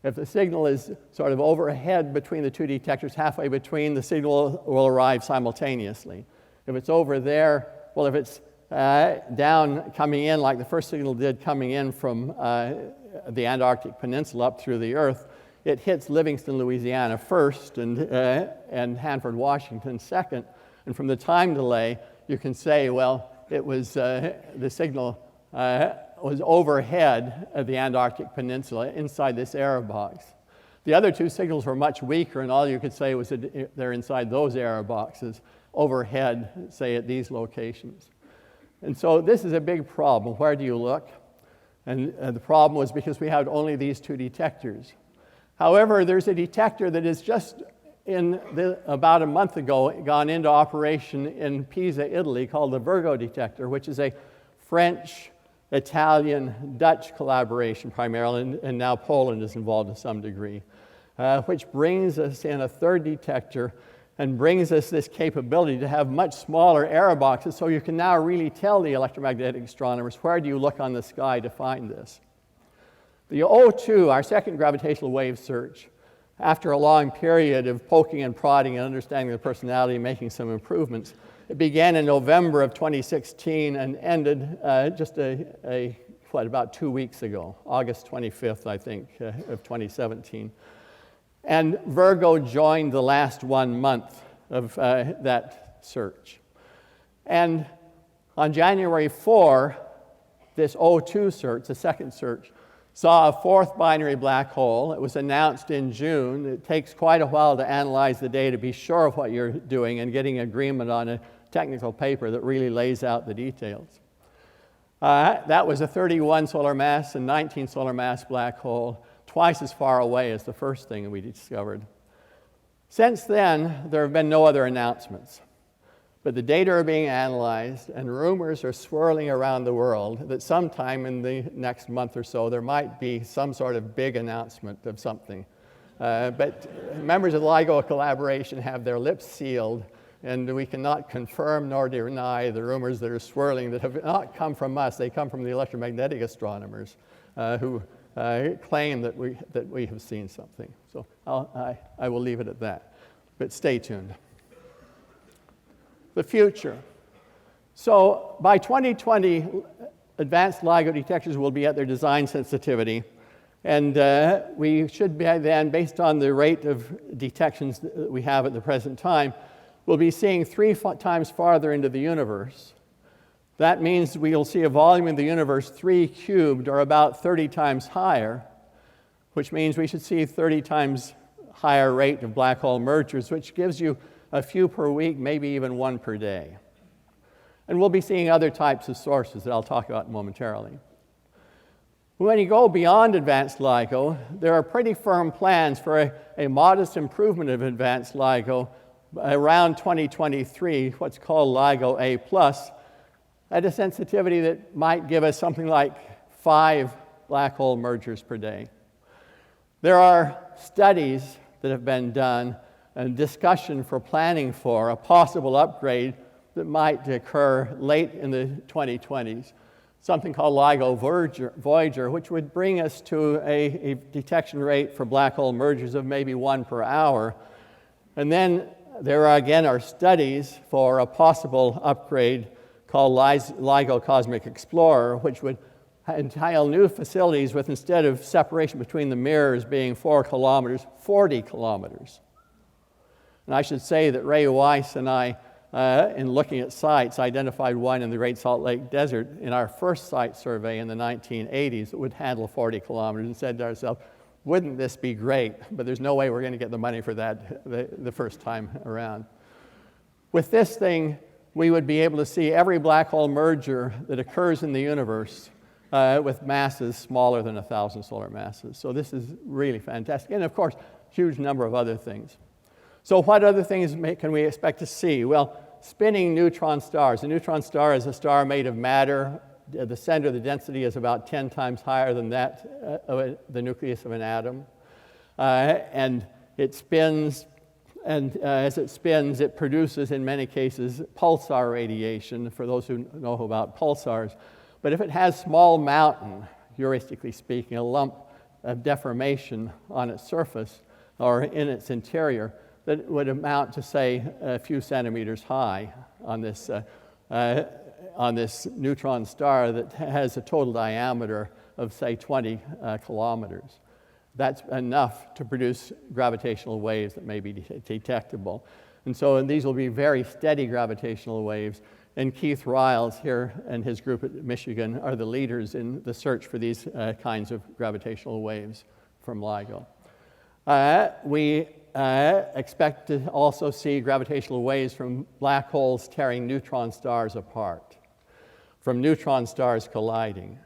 If the signal is sort of overhead between the two detectors, halfway between, the signal will arrive simultaneously. If it's over there, well, if it's down coming in like the first signal did coming in from the Antarctic Peninsula up through the Earth, it hits Livingston, Louisiana first and Hanford, Washington second. And from the time delay, you can say, well, it was the signal was overhead of the Antarctic Peninsula inside this error box. The other two signals were much weaker, and all you could say was that they're inside those error boxes overhead, say, at these locations. And so this is a big problem. Where do you look? And the problem was because we had only these two detectors. However, there's a detector that is just about a month ago gone into operation in Pisa, Italy, called the Virgo detector, which is a French, Italian, Dutch collaboration primarily, and now Poland is involved to some degree, which brings us in a third detector and brings us this capability to have much smaller error boxes, so you can now really tell the electromagnetic astronomers where do you look on the sky to find this. The O2, our second gravitational wave search, after a long period of poking and prodding and understanding the personality and making some improvements, it began in November of 2016 and ended just about 2 weeks ago, August 25th, I think, of 2017. And Virgo joined the last 1 month of that search. And on January 4, this O2 search, the second search, saw a fourth binary black hole. It was announced in June. It takes quite a while to analyze the data, be sure of what you're doing, and getting agreement on a technical paper that really lays out the details. That was a 31 solar mass and 19 solar mass black hole, twice as far away as the first thing that we discovered. Since then, there have been no other announcements. But the data are being analyzed, and rumors are swirling around the world that sometime in the next month or so, there might be some sort of big announcement of something. But members of the LIGO collaboration have their lips sealed, and we cannot confirm nor deny the rumors that are swirling that have not come from us. They come from the electromagnetic astronomers who claim that we have seen something. So I will leave it at that. But stay tuned. The future. So by 2020, advanced LIGO detectors will be at their design sensitivity. And we should be then, based on the rate of detections that we have at the present time, we'll be seeing 3 times farther into the universe. That means we'll see a volume in the universe 3 cubed, or about 30 times higher, which means we should see 30 times higher rate of black hole mergers, which gives you a few per week, maybe even 1 per day. And we'll be seeing other types of sources that I'll talk about momentarily. When you go beyond advanced LIGO, there are pretty firm plans for a modest improvement of advanced LIGO around 2023, what's called LIGO A+, at a sensitivity that might give us something like 5 black hole mergers per day. There are studies that have been done and discussion for planning for a possible upgrade that might occur late in the 2020s, something called LIGO Voyager, which would bring us to a detection rate for black hole mergers of maybe 1 per hour. And then there are studies for a possible upgrade called LIGO Cosmic Explorer, which would entail new facilities with, instead of separation between the mirrors being 4 kilometers, 40 kilometers. And I should say that Ray Weiss and I, in looking at sites, identified one in the Great Salt Lake Desert in our first site survey in the 1980s that would handle 40 kilometers, and said to ourselves, wouldn't this be great? But there's no way we're going to get the money for that the first time around. With this thing, we would be able to see every black hole merger that occurs in the universe with masses smaller than 1,000 solar masses. So this is really fantastic. And of course, huge number of other things. So what other things can we expect to see? Well, spinning neutron stars. A neutron star is a star made of matter. At the center, the density is about 10 times higher than that of the nucleus of an atom. And it spins, and as it spins, it produces, in many cases, pulsar radiation, for those who know about pulsars. But if it has small mountain, heuristically speaking, a lump of deformation on its surface or in its interior, that would amount to, say, a few centimeters high on this neutron star that has a total diameter of, say, 20 kilometers. That's enough to produce gravitational waves that may be detectable. And these will be very steady gravitational waves. And Keith Riles here and his group at Michigan are the leaders in the search for these kinds of gravitational waves from LIGO. We expect to also see gravitational waves from black holes tearing neutron stars apart, from neutron stars colliding,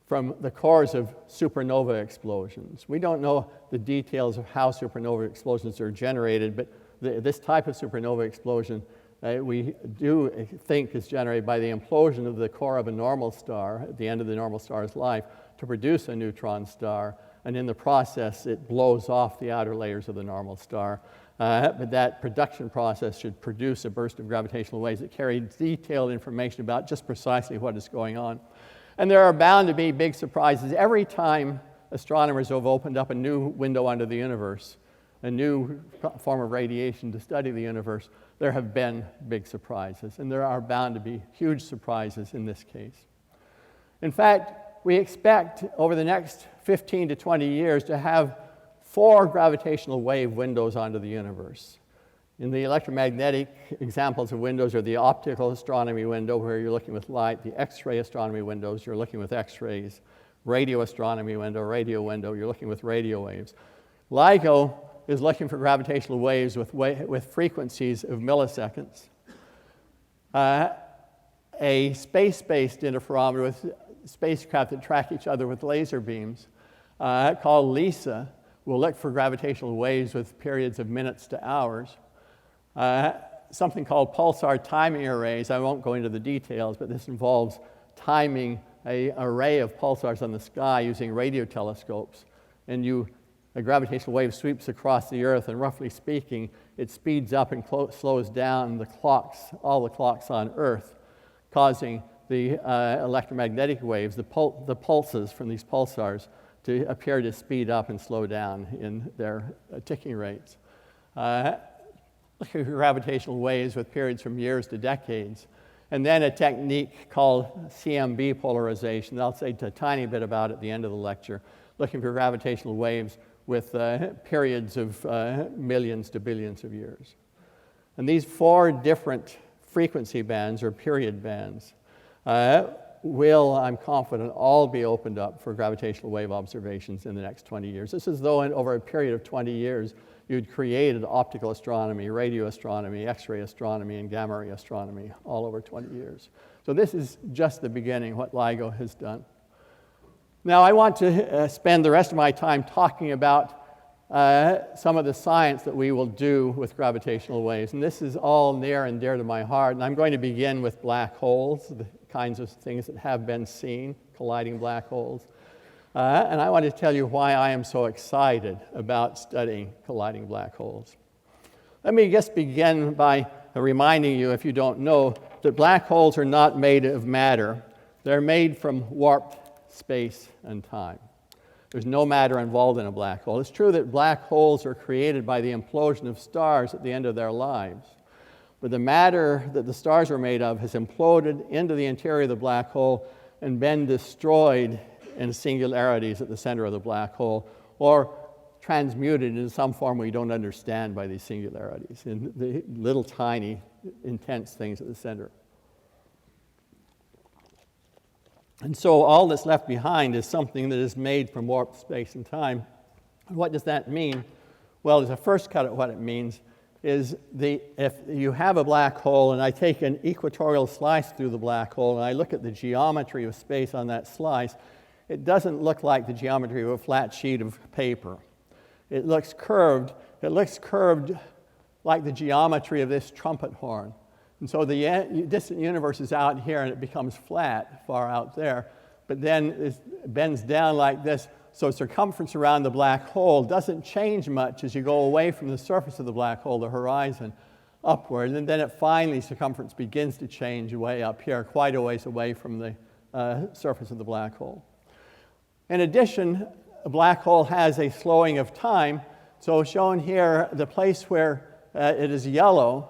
from the cores of supernova explosions. We don't know the details of how supernova explosions are generated, but this type of supernova explosion we do think is generated by the implosion of the core of a normal star at the end of the normal star's life to produce a neutron star. And in the process, it blows off the outer layers of the normal star. But that production process should produce a burst of gravitational waves that carry detailed information about just precisely what is going on. And there are bound to be big surprises. Every time astronomers have opened up a new window onto the universe, a new form of radiation to study the universe, there have been big surprises. And there are bound to be huge surprises in this case. In fact, we expect over the next 15 to 20 years to have 4 gravitational wave windows onto the universe. In the electromagnetic, examples of windows are the optical astronomy window, where you're looking with light, the X-ray astronomy windows, you're looking with X-rays, radio astronomy window, you're looking with radio waves. LIGO is looking for gravitational waves with frequencies of milliseconds. A space-based interferometer with spacecraft that track each other with laser beams, called LISA, will look for gravitational waves with periods of minutes to hours. Something called pulsar timing arrays, I won't go into the details, but this involves timing an array of pulsars on the sky using radio telescopes. And a gravitational wave sweeps across the Earth, and roughly speaking, it speeds up and slows down all the clocks on Earth, causing the electromagnetic waves, the pulses from these pulsars, to appear to speed up and slow down in their ticking rates. Looking for gravitational waves with periods from years to decades. And then a technique called CMB polarization, I'll say a tiny bit about at the end of the lecture, looking for gravitational waves with periods of millions to billions of years. And these 4 different frequency bands, or period bands, will, I'm confident, all be opened up for gravitational wave observations in the next 20 years. This is though over a period of 20 years, you'd created optical astronomy, radio astronomy, X-ray astronomy, and gamma ray astronomy all over 20 years. So this is just the beginning, what LIGO has done. Now I want to spend the rest of my time talking about some of the science that we will do with gravitational waves. And this is all near and dear to my heart. And I'm going to begin with black holes, the kinds of things that have been seen, colliding black holes. And I want to tell you why I am so excited about studying colliding black holes. Let me just begin by reminding you, if you don't know, that black holes are not made of matter. They're made from warped space and time. There's no matter involved in a black hole. It's true that black holes are created by the implosion of stars at the end of their lives. But the matter that the stars are made of has imploded into the interior of the black hole and been destroyed in singularities at the center of the black hole, or transmuted into some form we don't understand by these singularities, in the little tiny, intense things at the center. And so all that's left behind is something that is made from warped space and time. What does that mean? Well, as a first cut at what it means is if you have a black hole and I take an equatorial slice through the black hole and I look at the geometry of space on that slice, it doesn't look like the geometry of a flat sheet of paper. It looks curved. It looks curved like the geometry of this trumpet horn. And so the distant universe is out here and it becomes flat far out there. But then it bends down like this. So circumference around the black hole doesn't change much as you go away from the surface of the black hole, the horizon, upward. And then circumference begins to change way up here, quite a ways away from the surface of the black hole. In addition, a black hole has a slowing of time. So shown here, the place where it is yellow,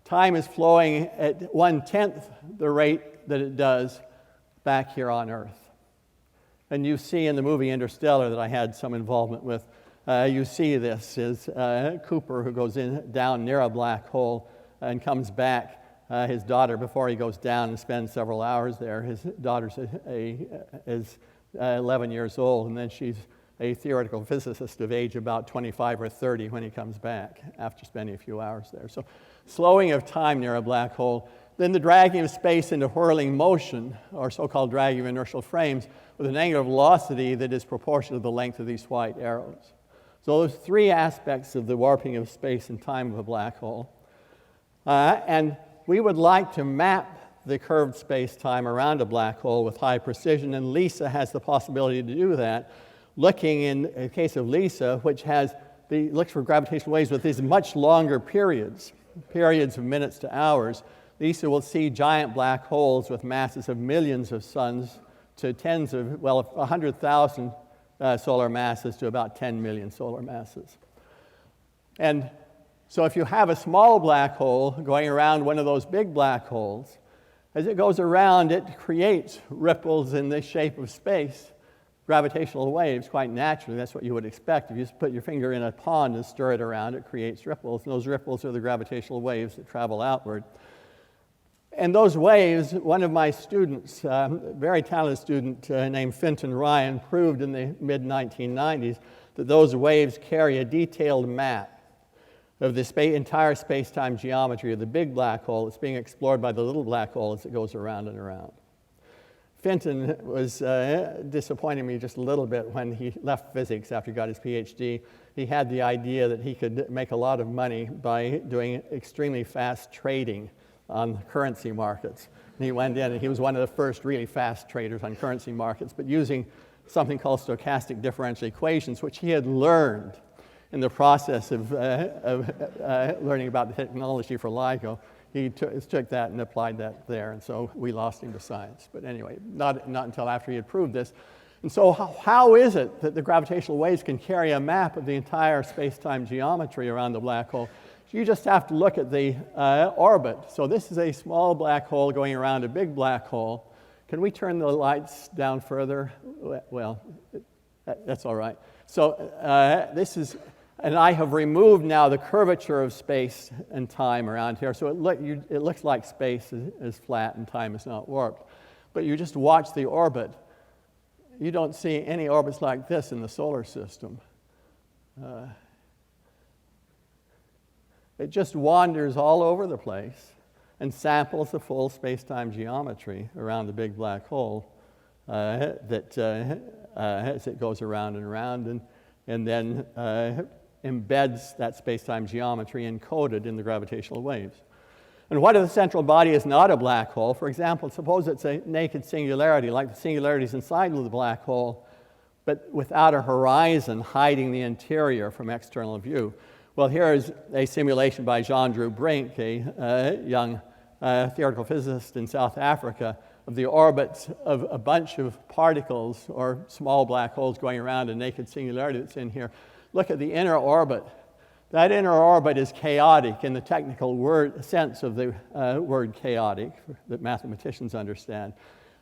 time is flowing at 1/10 the rate that it does back here on Earth. And you see in the movie Interstellar that I had some involvement with, you see this is Cooper, who goes down near a black hole and comes back. His daughter, before he goes down and spends several hours there, his daughter's is 11 years old, and then she's a theoretical physicist of age about 25 or 30 when he comes back after spending a few hours there. So slowing of time near a black hole, then the dragging of space into whirling motion, or so-called dragging of inertial frames, with an angular velocity that is proportional to the length of these white arrows. So those three aspects of the warping of space and time of a black hole. And we would like to map the curved space-time around a black hole with high precision, and LISA has the possibility to do that, looking in the case of LISA, which looks for gravitational waves with these much longer periods of minutes to hours. LISA will see giant black holes with masses of millions of suns to 100,000 solar masses to about 10 million solar masses. And so if you have a small black hole going around one of those big black holes, as it goes around, it creates ripples in the shape of space, gravitational waves, quite naturally. That's what you would expect. If you just put your finger in a pond and stir it around, it creates ripples. And those ripples are the gravitational waves that travel outward. And those waves, one of my students, a very talented student named Finton Ryan, proved in the mid-1990s that those waves carry a detailed map of the entire space-time geometry of the big black hole that's being explored by the little black hole as it goes around and around. Finton was disappointing me just a little bit when he left physics after he got his PhD. He had the idea that he could make a lot of money by doing extremely fast trading on currency markets. And he went in and he was one of the first really fast traders on currency markets, but using something called stochastic differential equations, which he had learned in the process of learning about the technology for LIGO. He took that and applied that there, and so we lost him to science. But anyway, not until after he had proved this. And so how is it that the gravitational waves can carry a map of the entire space-time geometry around the black hole? You just have to look at the orbit. So this is a small black hole going around a big black hole. Can we turn the lights down further? Well, that's all right. So and I have removed now the curvature of space and time around here. So it looks like space is flat and time is not warped. But you just watch the orbit. You don't see any orbits like this in the solar system. It just wanders all over the place and samples the full space-time geometry around the big black hole as it goes around and around. and then embeds that space-time geometry encoded in the gravitational waves. And what if the central body is not a black hole? For example, suppose it's a naked singularity, like the singularities inside of the black hole, but without a horizon hiding the interior from external view. Well, here is a simulation by Jean-Drew Brink, a young theoretical physicist in South Africa, of the orbits of a bunch of particles or small black holes going around a naked singularity that's in here. Look at the inner orbit. That inner orbit is chaotic in the technical sense of the word chaotic that mathematicians understand.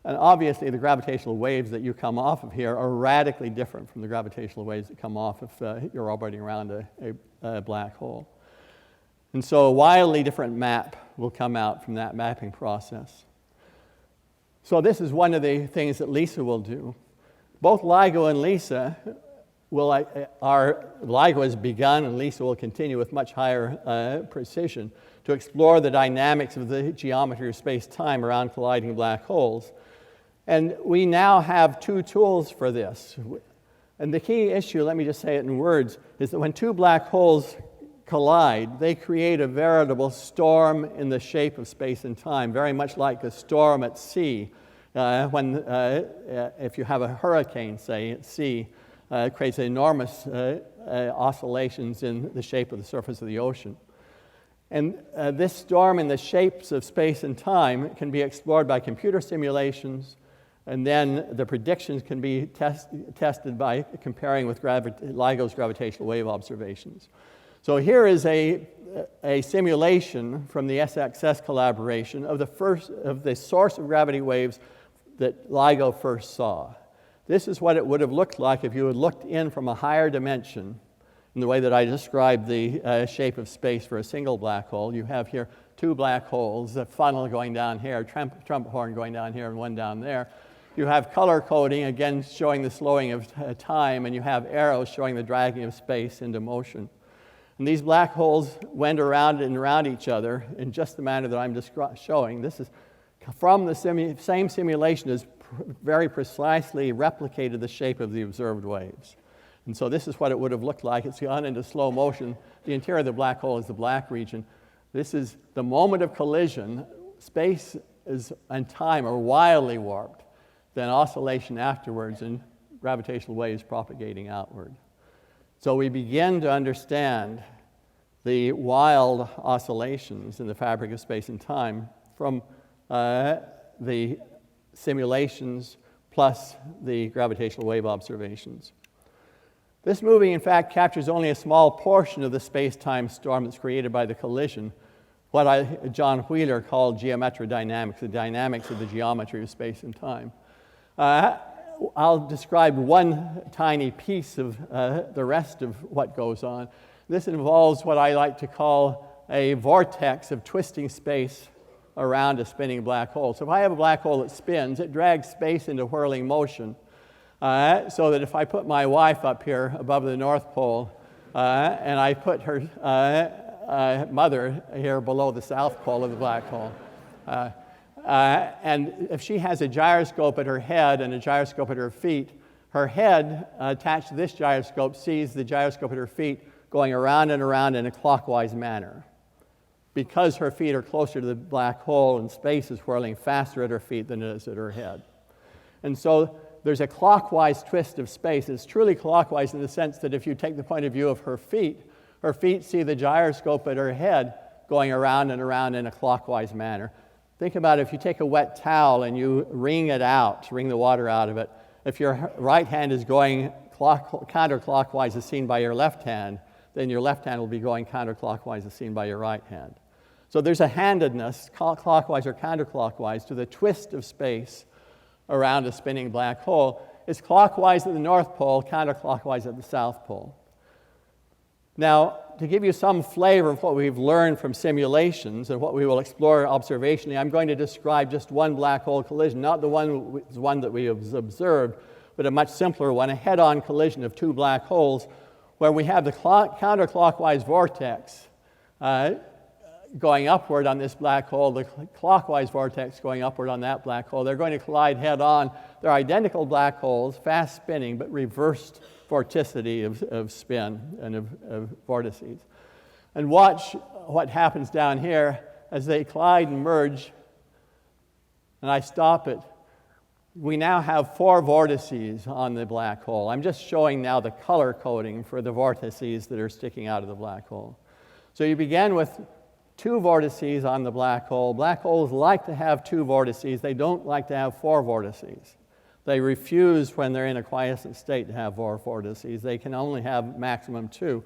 And obviously, the gravitational waves that you come off of here are radically different from the gravitational waves that come off if you're orbiting around a black hole. And so a wildly different map will come out from that mapping process. So this is one of the things that LISA will do. Both LIGO and LISA LIGO has begun, and LISA will continue with much higher precision to explore the dynamics of the geometry of space-time around colliding black holes. And we now have two tools for this. And the key issue, let me just say it in words, is that when two black holes collide, they create a veritable storm in the shape of space and time, very much like a storm at sea. If you have a hurricane, say, at sea, it creates enormous oscillations in the shape of the surface of the ocean. And this storm in the shapes of space and time can be explored by computer simulations, and then the predictions can be tested by comparing with LIGO's gravitational wave observations. So here is a simulation from the SXS collaboration of the source of gravity waves that LIGO first saw. This is what it would have looked like if you had looked in from a higher dimension in the way that I described the shape of space for a single black hole. You have here two black holes, a funnel going down here, a trumpet horn going down here, and one down there. You have color coding, again showing the slowing of time, and you have arrows showing the dragging of space into motion. And these black holes went around and around each other in just the manner that I'm showing. This is from the same simulation as very precisely replicated the shape of the observed waves. And so this is what it would have looked like. It's gone into slow motion. The interior of the black hole is the black region. This is the moment of collision. Space and time are wildly warped. Then oscillation afterwards and gravitational waves propagating outward. So we begin to understand the wild oscillations in the fabric of space and time from the simulations plus the gravitational wave observations. This movie, in fact, captures only a small portion of the space-time storm that's created by the collision, what John Wheeler called geometrodynamics, the dynamics of the geometry of space and time. I'll describe one tiny piece of the rest of what goes on. This involves what I like to call a vortex of twisting space around a spinning black hole. So if I have a black hole that spins, it drags space into whirling motion, so that if I put my wife up here above the North Pole, and I put her mother here below the South Pole of the black hole, and if she has a gyroscope at her head and a gyroscope at her feet, her head attached to this gyroscope sees the gyroscope at her feet going around and around in a clockwise manner. Because her feet are closer to the black hole and space is whirling faster at her feet than it is at her head. And so there's a clockwise twist of space. It's truly clockwise in the sense that if you take the point of view of her feet see the gyroscope at her head going around and around in a clockwise manner. Think about it, if you take a wet towel and you wring the water out of it, if your right hand is going counterclockwise as seen by your left hand, then your left hand will be going counterclockwise as seen by your right hand. So there's a handedness, clockwise or counterclockwise, to the twist of space around a spinning black hole. It's clockwise at the North Pole, counterclockwise at the South Pole. Now, to give you some flavor of what we've learned from simulations and what we will explore observationally, I'm going to describe just one black hole collision, not the one that we have observed, but a much simpler one, a head-on collision of two black holes where we have the counterclockwise vortex going upward on this black hole, the clockwise vortex going upward on that black hole. They're going to collide head-on. They're identical black holes, fast spinning, but reversed vorticity of spin and of vortices. And watch what happens down here as they collide and merge, and I stop it. We now have 4 vortices on the black hole. I'm just showing now the color coding for the vortices that are sticking out of the black hole. So you begin with 2 vortices on the black hole. Black holes like to have 2 vortices. They don't like to have 4 vortices. They refuse when they're in a quiescent state to have 4 vortices. They can only have maximum 2.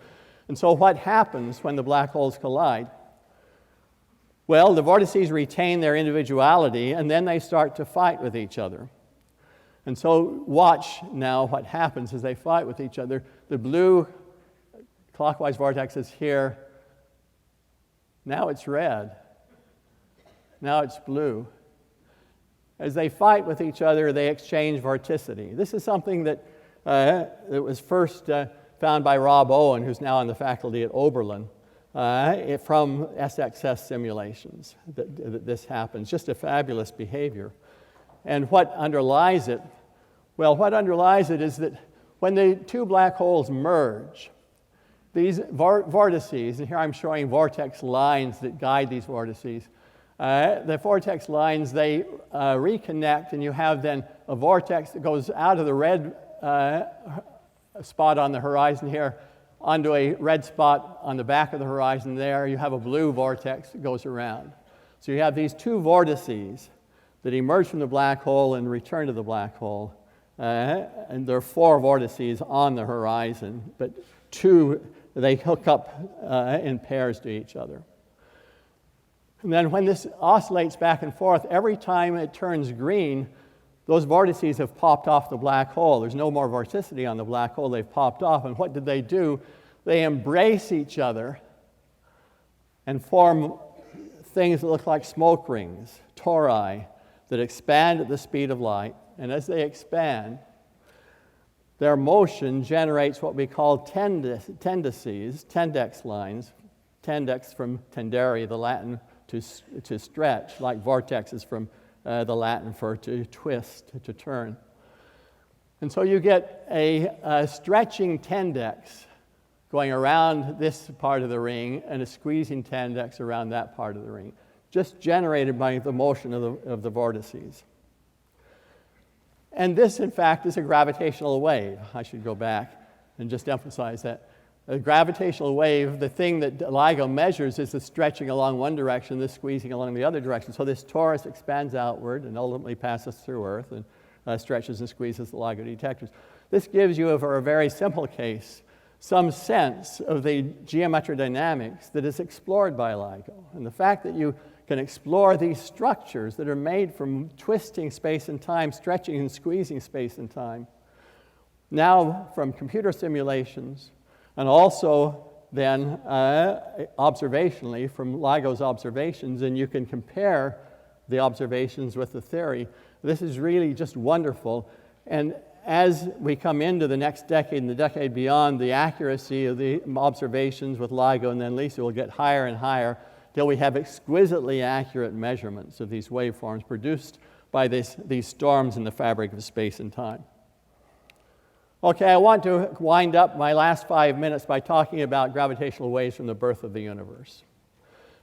And so what happens when the black holes collide? Well, the vortices retain their individuality, and then they start to fight with each other. And so watch now what happens as they fight with each other. The blue clockwise vortex is here. Now it's red. Now it's blue. As they fight with each other, they exchange vorticity. This is something that was first found by Rob Owen, who's now on the faculty at Oberlin, from SXS simulations, that this happens. Just a fabulous behavior. And what underlies it? Well, what underlies it is that when the 2 black holes merge, these vortices, and here I'm showing vortex lines that guide these vortices, the vortex lines, they reconnect, and you have then a vortex that goes out of the red spot on the horizon here onto a red spot on the back of the horizon there. You have a blue vortex that goes around. So you have these 2 vortices that emerge from the black hole and return to the black hole. And there are 4 vortices on the horizon, but 2, they hook up in pairs to each other. And then when this oscillates back and forth, every time it turns green, those vortices have popped off the black hole. There's no more vorticity on the black hole. They've popped off. And what did they do? They embrace each other and form things that look like smoke rings, tori, that expand at the speed of light. And as they expand, their motion generates what we call tendices, tendex lines. Tendex from tendere, the Latin, to stretch, like vortexes from the Latin for to twist, to turn. And so you get a stretching tendex going around this part of the ring and a squeezing tendex around that part of the ring, just generated by the motion of the vortices. And this, in fact, is a gravitational wave. I should go back and just emphasize that. A gravitational wave, the thing that LIGO measures is the stretching along one direction, the squeezing along the other direction. So this torus expands outward and ultimately passes through Earth and stretches and squeezes the LIGO detectors. This gives you, for a very simple case, some sense of the geometrodynamics that is explored by LIGO. And the fact that you can explore these structures that are made from twisting space and time, stretching and squeezing space and time, now from computer simulations, and also then observationally from LIGO's observations, and you can compare the observations with the theory. This is really just wonderful. And as we come into the next decade and the decade beyond, the accuracy of the observations with LIGO and then LISA will get higher and higher till we have exquisitely accurate measurements of these waveforms produced by these storms in the fabric of space and time. Okay, I want to wind up my last 5 minutes by talking about gravitational waves from the birth of the universe.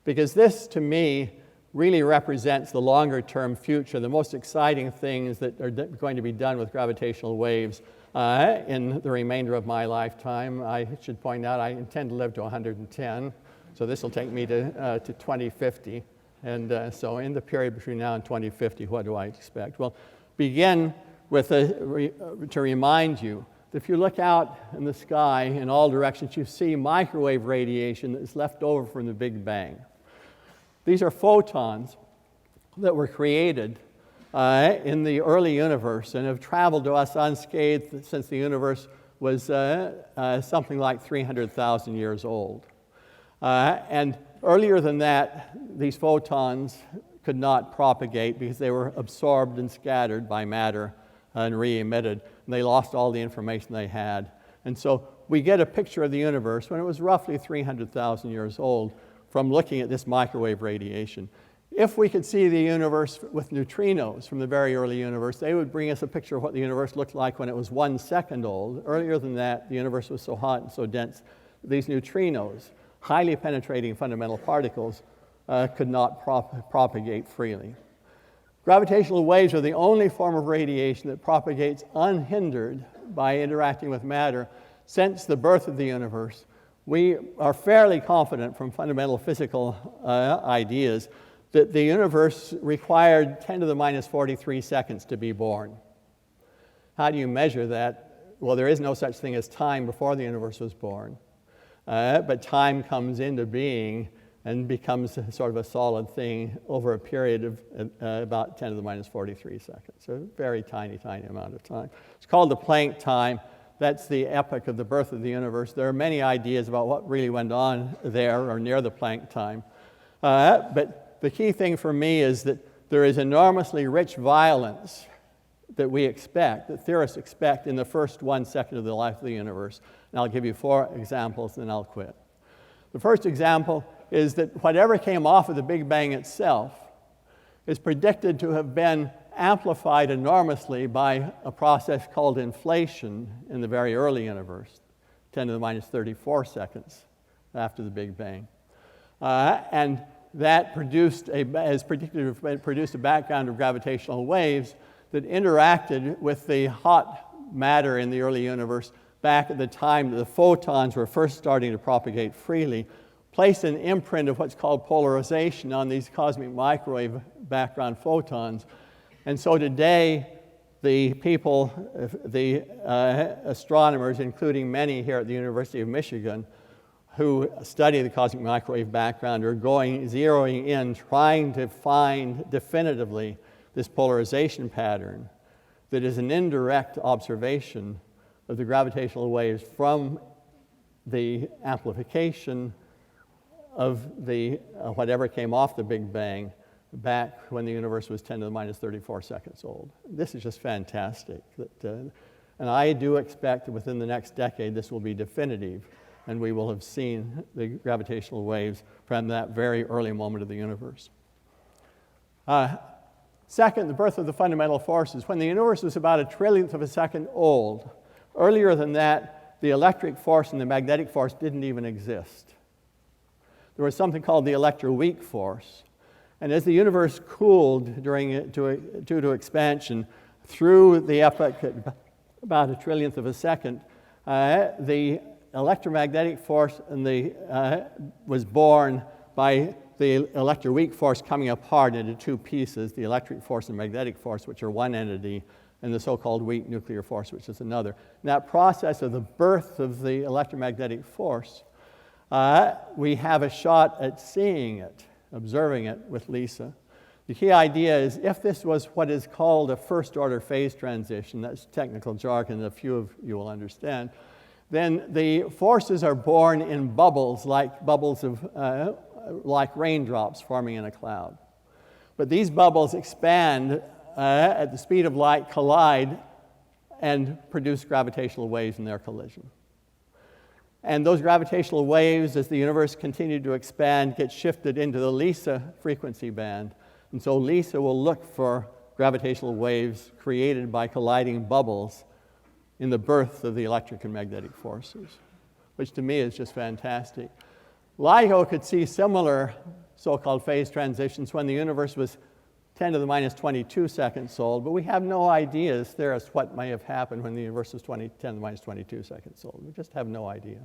Because this, to me, really represents the longer-term future, the most exciting things that are going to be done with gravitational waves in the remainder of my lifetime. I should point out I intend to live to 110, so this will take me to 2050. And so in the period between now and 2050, what do I expect? Well, begin with to remind you that if you look out in the sky in all directions, you see microwave radiation that is left over from the Big Bang. These are photons that were created in the early universe and have traveled to us unscathed since the universe was something like 300,000 years old. And earlier than that, these photons could not propagate because they were absorbed and scattered by matter and re-emitted. And they lost all the information they had. And so we get a picture of the universe when it was roughly 300,000 years old from looking at this microwave radiation. If we could see the universe with neutrinos from the very early universe, they would bring us a picture of what the universe looked like when it was 1 second old. Earlier than that, the universe was so hot and so dense, these neutrinos, highly penetrating fundamental particles, could not propagate freely. Gravitational waves are the only form of radiation that propagates unhindered by interacting with matter since the birth of the universe. We are fairly confident from fundamental physical ideas that the universe required 10 to the minus 43 seconds to be born. How do you measure that? Well, there is no such thing as time before the universe was born. But time comes into being and becomes sort of a solid thing over a period of about 10 to the minus 43 seconds. So a very tiny, tiny amount of time. It's called the Planck time. That's the epoch of the birth of the universe. There are many ideas about what really went on there or near the Planck time. But the key thing for me is that there is enormously rich violence that we expect, that theorists expect in the first 1 second of the life of the universe. And I'll give you 4 examples, then I'll quit. The first example is that whatever came off of the Big Bang itself is predicted to have been amplified enormously by a process called inflation in the very early universe, 10 to the minus 34 seconds after the Big Bang. And that is predicted to have produced a background of gravitational waves that interacted with the hot matter in the early universe back at the time that the photons were first starting to propagate freely, placed an imprint of what's called polarization on these cosmic microwave background photons. And so today, the people, the astronomers, including many here at the University of Michigan, who study the cosmic microwave background are zeroing in, trying to find definitively this polarization pattern that is an indirect observation of the gravitational waves from the amplification of the whatever came off the Big Bang back when the universe was 10 to the minus 34 seconds old. This is just fantastic. And I do expect that within the next decade this will be definitive, and we will have seen the gravitational waves from that very early moment of the universe. Second, the birth of the fundamental forces. When the universe was about a trillionth of a second old, earlier than that, the electric force and the magnetic force didn't even exist. There was something called the electroweak force. And as the universe cooled due to expansion through the epoch at about a trillionth of a second, the electromagnetic force was born by the electroweak force coming apart into 2 pieces, the electric force and magnetic force, which are one entity, and the so-called weak nuclear force, which is another. In that process of the birth of the electromagnetic force, we have a shot at seeing it, observing it with Lisa. The key idea is if this was what is called a first-order phase transition, that's technical jargon that a few of you will understand, then the forces are born in bubbles like raindrops forming in a cloud. But these bubbles expand at the speed of light, collide, and produce gravitational waves in their collision. And those gravitational waves, as the universe continued to expand, get shifted into the Lisa frequency band. And so Lisa will look for gravitational waves created by colliding bubbles in the birth of the electric and magnetic forces, which to me is just fantastic. LIGO could see similar so-called phase transitions when the universe was 10 to the minus 22 seconds old, but we have no idea as theorists what may have happened when the universe was 10 to the minus 22 seconds old. We just have no idea.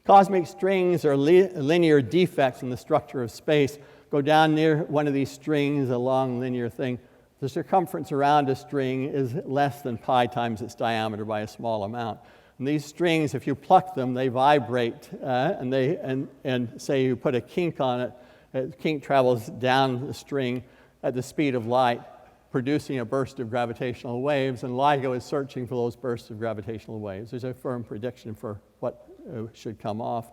Cosmic strings are linear defects in the structure of space. Go down near one of these strings, a long linear thing. The circumference around a string is less than pi times its diameter by a small amount. And these strings, if you pluck them, they vibrate, and say you put a kink on it, the kink travels down the string at the speed of light, producing a burst of gravitational waves, and LIGO is searching for those bursts of gravitational waves. There's a firm prediction for what should come off.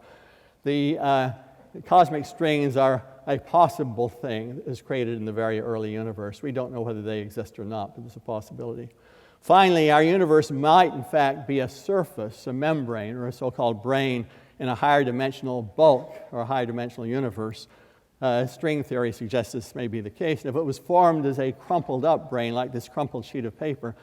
The cosmic strings are a possible thing that is created in the very early universe. We don't know whether they exist or not, but it's a possibility. Finally, our universe might, in fact, be a surface, a membrane, or a so-called brain in a higher dimensional bulk or a higher dimensional universe String theory suggests this may be the case. And if it was formed as a crumpled up brain, like this crumpled sheet of paper,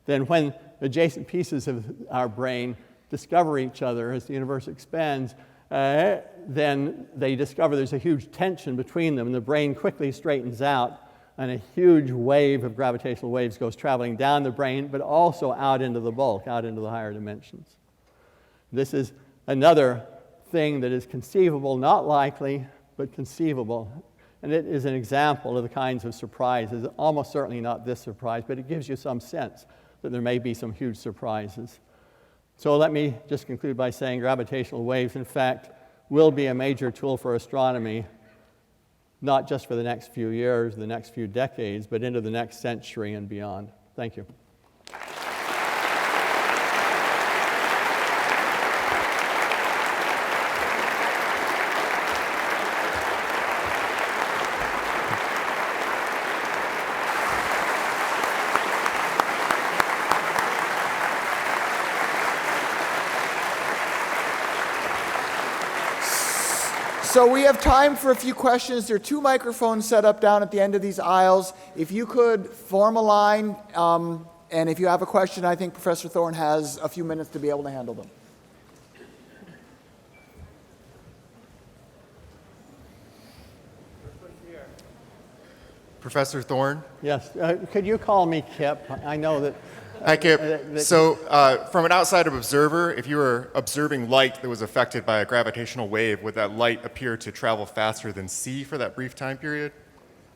then when adjacent pieces of our brain discover each other as the universe expands, then they discover there's a huge tension between them, and the brain quickly straightens out, and a huge wave of gravitational waves goes traveling down the brain, but also out into the bulk, out into the higher dimensions. This is another thing that is conceivable, not likely, but conceivable. And it is an example of the kinds of surprises, almost certainly not this surprise, but it gives you some sense that there may be some huge surprises. So let me just conclude by saying gravitational waves, in fact, will be a major tool for astronomy, not just for the next few years, the next few decades, but into the next century and beyond. Thank you. So we have time for a few questions. There are 2 microphones set up down at the end of these aisles. If you could form a line, and if you have a question, I think Professor Thorne has a few minutes to be able to handle them. Professor Thorne? Yes. Could you call me Kip? I know that. Hi, Kip. So, from an outside observer, if you were observing light that was affected by a gravitational wave, would that light appear to travel faster than C for that brief time period?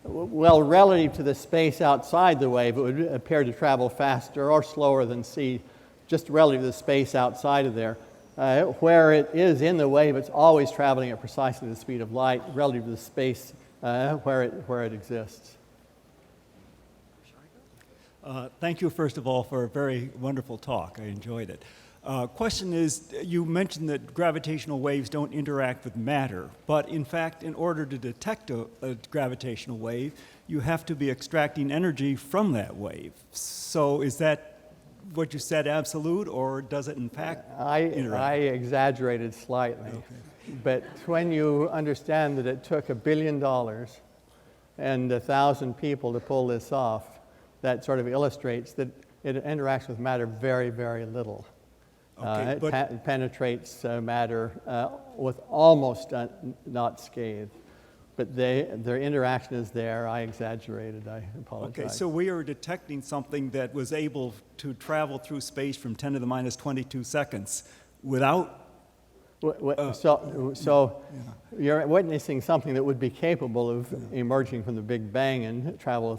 Well, relative to the space outside the wave, it would appear to travel faster or slower than C, just relative to the space outside of there. Where it is in the wave, it's always traveling at precisely the speed of light relative to the space where it exists. Thank you, first of all, for a very wonderful talk. I enjoyed it. Question is, you mentioned that gravitational waves don't interact with matter, but in fact, in order to detect a gravitational wave, you have to be extracting energy from that wave. So is that what you said absolute, or does it in fact interact? I exaggerated slightly. Okay. But when you understand that it took $1 billion and 1,000 people to pull this off, that sort of illustrates that it interacts with matter very, very little. Okay, it penetrates matter with almost not scathed. But their interaction is there. I exaggerated. I apologize. Okay, so we are detecting something that was able to travel through space from 10 to the minus 22 seconds without... So you're witnessing something that would be capable of emerging from the Big Bang and travel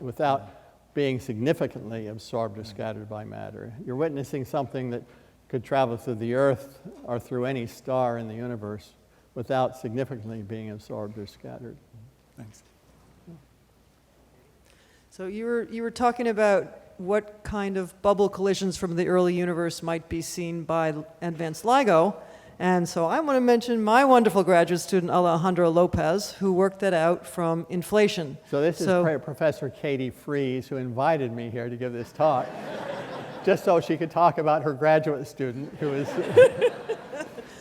without being significantly absorbed or scattered by matter. You're witnessing something that could travel through the Earth or through any star in the universe without significantly being absorbed or scattered. Thanks. So you were talking about what kind of bubble collisions from the early universe might be seen by advanced LIGO. And so I want to mention my wonderful graduate student, Alejandro Lopez, who worked that out from inflation. So this is Professor Katie Fries, who invited me here to give this talk, just so she could talk about her graduate student, who is...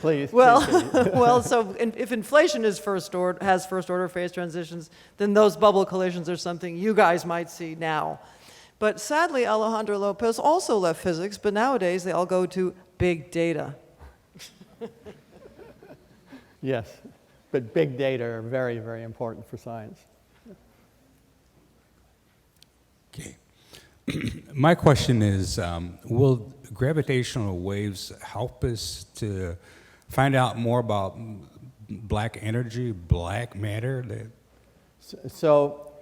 Please. Well, so if inflation is has first-order phase transitions, then those bubble collisions are something you guys might see now. But sadly, Alejandro Lopez also left physics, but nowadays they all go to big data. Yes, but big data are very, very important for science. Okay. My question is, will gravitational waves help us to find out more about black energy, black matter? So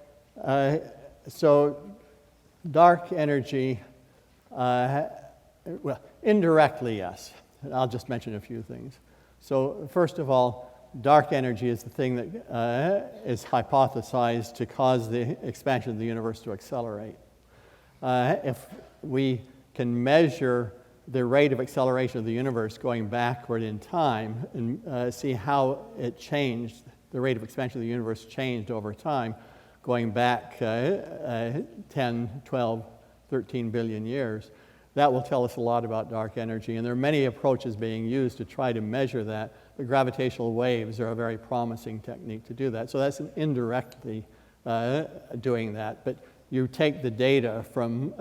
dark energy, well, indirectly, yes. I'll just mention a few things. So first of all, dark energy is the thing that is hypothesized to cause the expansion of the universe to accelerate. If we can measure the rate of acceleration of the universe going backward in time and see how it changed, the rate of expansion of the universe changed over time, going back 10, 12, 13 billion years, that will tell us a lot about dark energy. And there are many approaches being used to try to measure that. The gravitational waves are a very promising technique to do that. So that's indirectly doing that. But you take the data from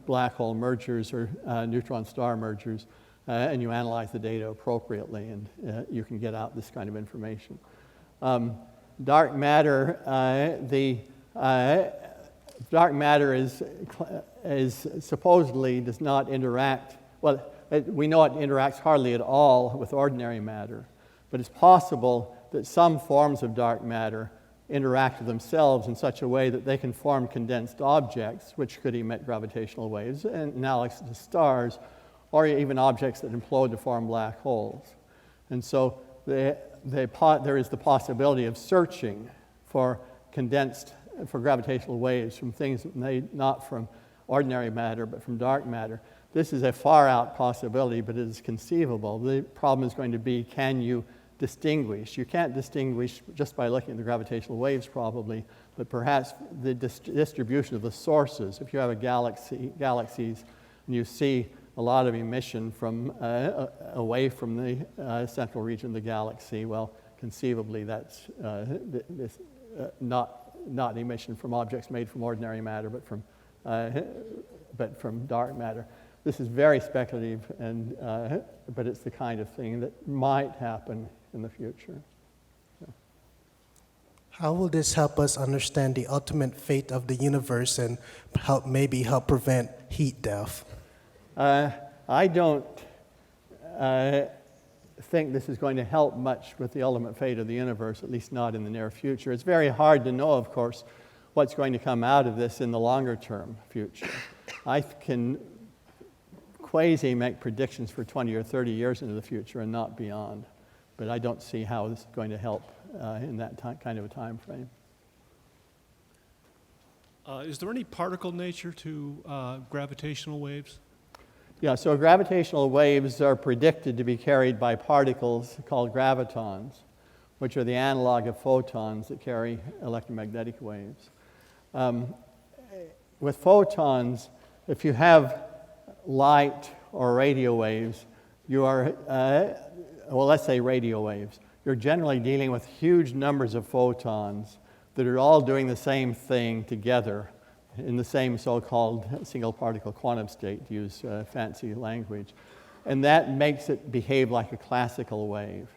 black hole mergers or neutron star mergers, and you analyze the data appropriately, and you can get out this kind of information. Dark matter, dark matter is supposedly does not interact, well, we know it interacts hardly at all with ordinary matter, but it's possible that some forms of dark matter interact with themselves in such a way that they can form condensed objects which could emit gravitational waves, and analogous to stars, or even objects that implode to form black holes. And so there is the possibility of searching for gravitational waves from things made not from ordinary matter but from dark matter. This is a far out possibility, but it is conceivable. The problem is going to be, can you distinguish? You can't distinguish just by looking at the gravitational waves probably, but perhaps the distribution of the sources. If you have galaxies and you see a lot of emission from away from the central region of the galaxy, well, conceivably that's not emission from objects made from ordinary matter, but from dark matter. This is very speculative, but it's the kind of thing that might happen in the future. How will this help us understand the ultimate fate of the universe and maybe help prevent heat death? I don't think this is going to help much with the ultimate fate of the universe, at least not in the near future. It's very hard to know, of course, what's going to come out of this in the longer term future. I can make predictions for 20 or 30 years into the future and not beyond, but I don't see how this is going to help in that kind of a time frame. Is there any particle nature to gravitational waves? Yeah, so gravitational waves are predicted to be carried by particles called gravitons, which are the analog of photons that carry electromagnetic waves. With photons, if you have light or radio waves, you are, well, let's say radio waves, you're generally dealing with huge numbers of photons that are all doing the same thing together in the same so-called single particle quantum state, to use fancy language. And that makes it behave like a classical wave.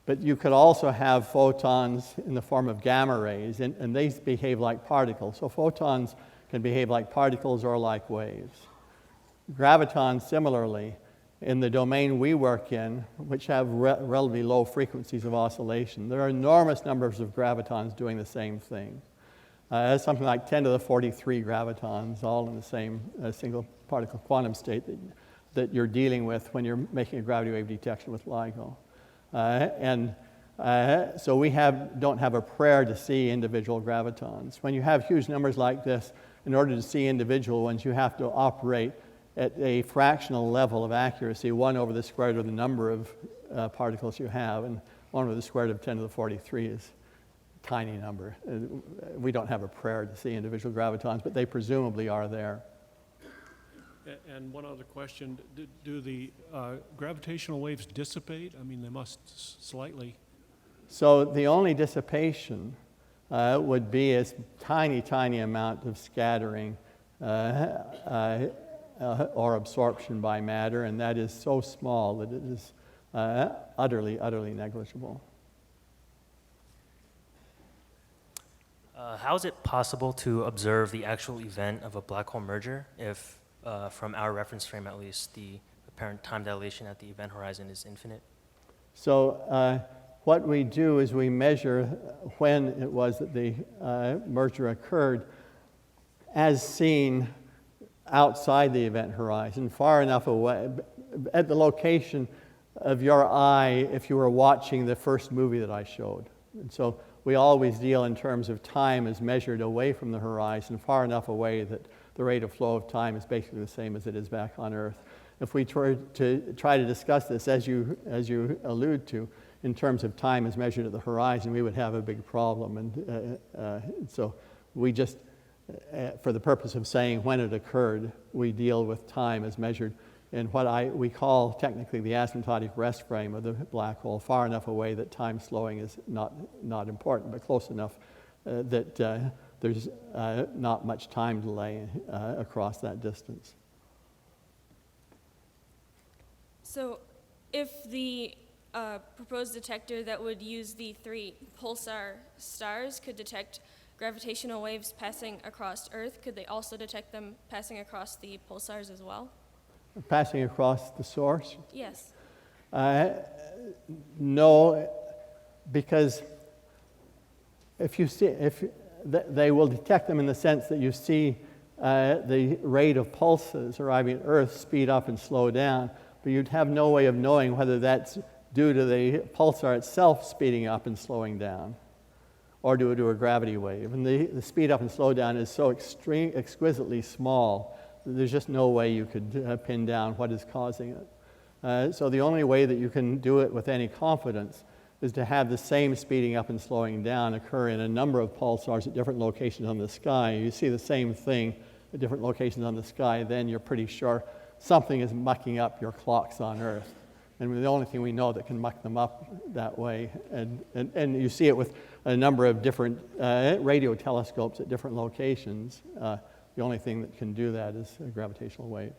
But you could also have photons in the form of gamma rays, and they behave like particles. So photons can behave like particles or like waves. Gravitons, similarly, in the domain we work in, which have relatively low frequencies of oscillation, there are enormous numbers of gravitons doing the same thing. Something like 10 to the 43 gravitons, all in the same single particle quantum state that you're dealing with when you're making a gravity wave detection with LIGO. So we don't have a prayer to see individual gravitons. When you have huge numbers like this, in order to see individual ones, you have to operate at a fractional level of accuracy, 1 over the square root of the number of particles you have, and 1 over the square root of 10 to the 43 is a tiny number. We don't have a prayer to see individual gravitons, but they presumably are there. And one other question, do the gravitational waves dissipate? I mean, they must slightly. So the only dissipation would be a tiny, tiny amount of scattering or absorption by matter, and that is so small that it is utterly, utterly negligible. How is it possible to observe the actual event of a black hole merger if, from our reference frame at least, the apparent time dilation at the event horizon is infinite? So what we do is we measure when it was that the merger occurred as seen outside the event horizon, far enough away, at the location of your eye if you were watching the first movie that I showed. And so we always deal in terms of time as measured away from the horizon, far enough away that the rate of flow of time is basically the same as it is back on Earth. If we try to discuss this, as you allude to, in terms of time as measured at the horizon, we would have a big problem. And so we just for the purpose of saying when it occurred, we deal with time as measured in what we call technically the asymptotic rest frame of the black hole, far enough away that time slowing is not important, but close enough that there's not much time delay across that distance. So if the proposed detector that would use the 3 pulsar stars could detect gravitational waves passing across Earth, could they also detect them passing across the pulsars as well? Passing across the source? Yes. No, because they will detect them in the sense that you see the rate of pulses arriving at Earth speed up and slow down, but you'd have no way of knowing whether that's due to the pulsar itself speeding up and slowing down, or due to a gravity wave. And the speed up and slow down is so exquisitely small that there's just no way you could pin down what is causing it. So the only way that you can do it with any confidence is to have the same speeding up and slowing down occur in a number of pulsars at different locations on the sky. You see the same thing at different locations on the sky, then you're pretty sure something is mucking up your clocks on Earth. And the only thing we know that can muck them up that way, and you see it with a number of different radio telescopes at different locations. The only thing that can do that is a gravitational wave.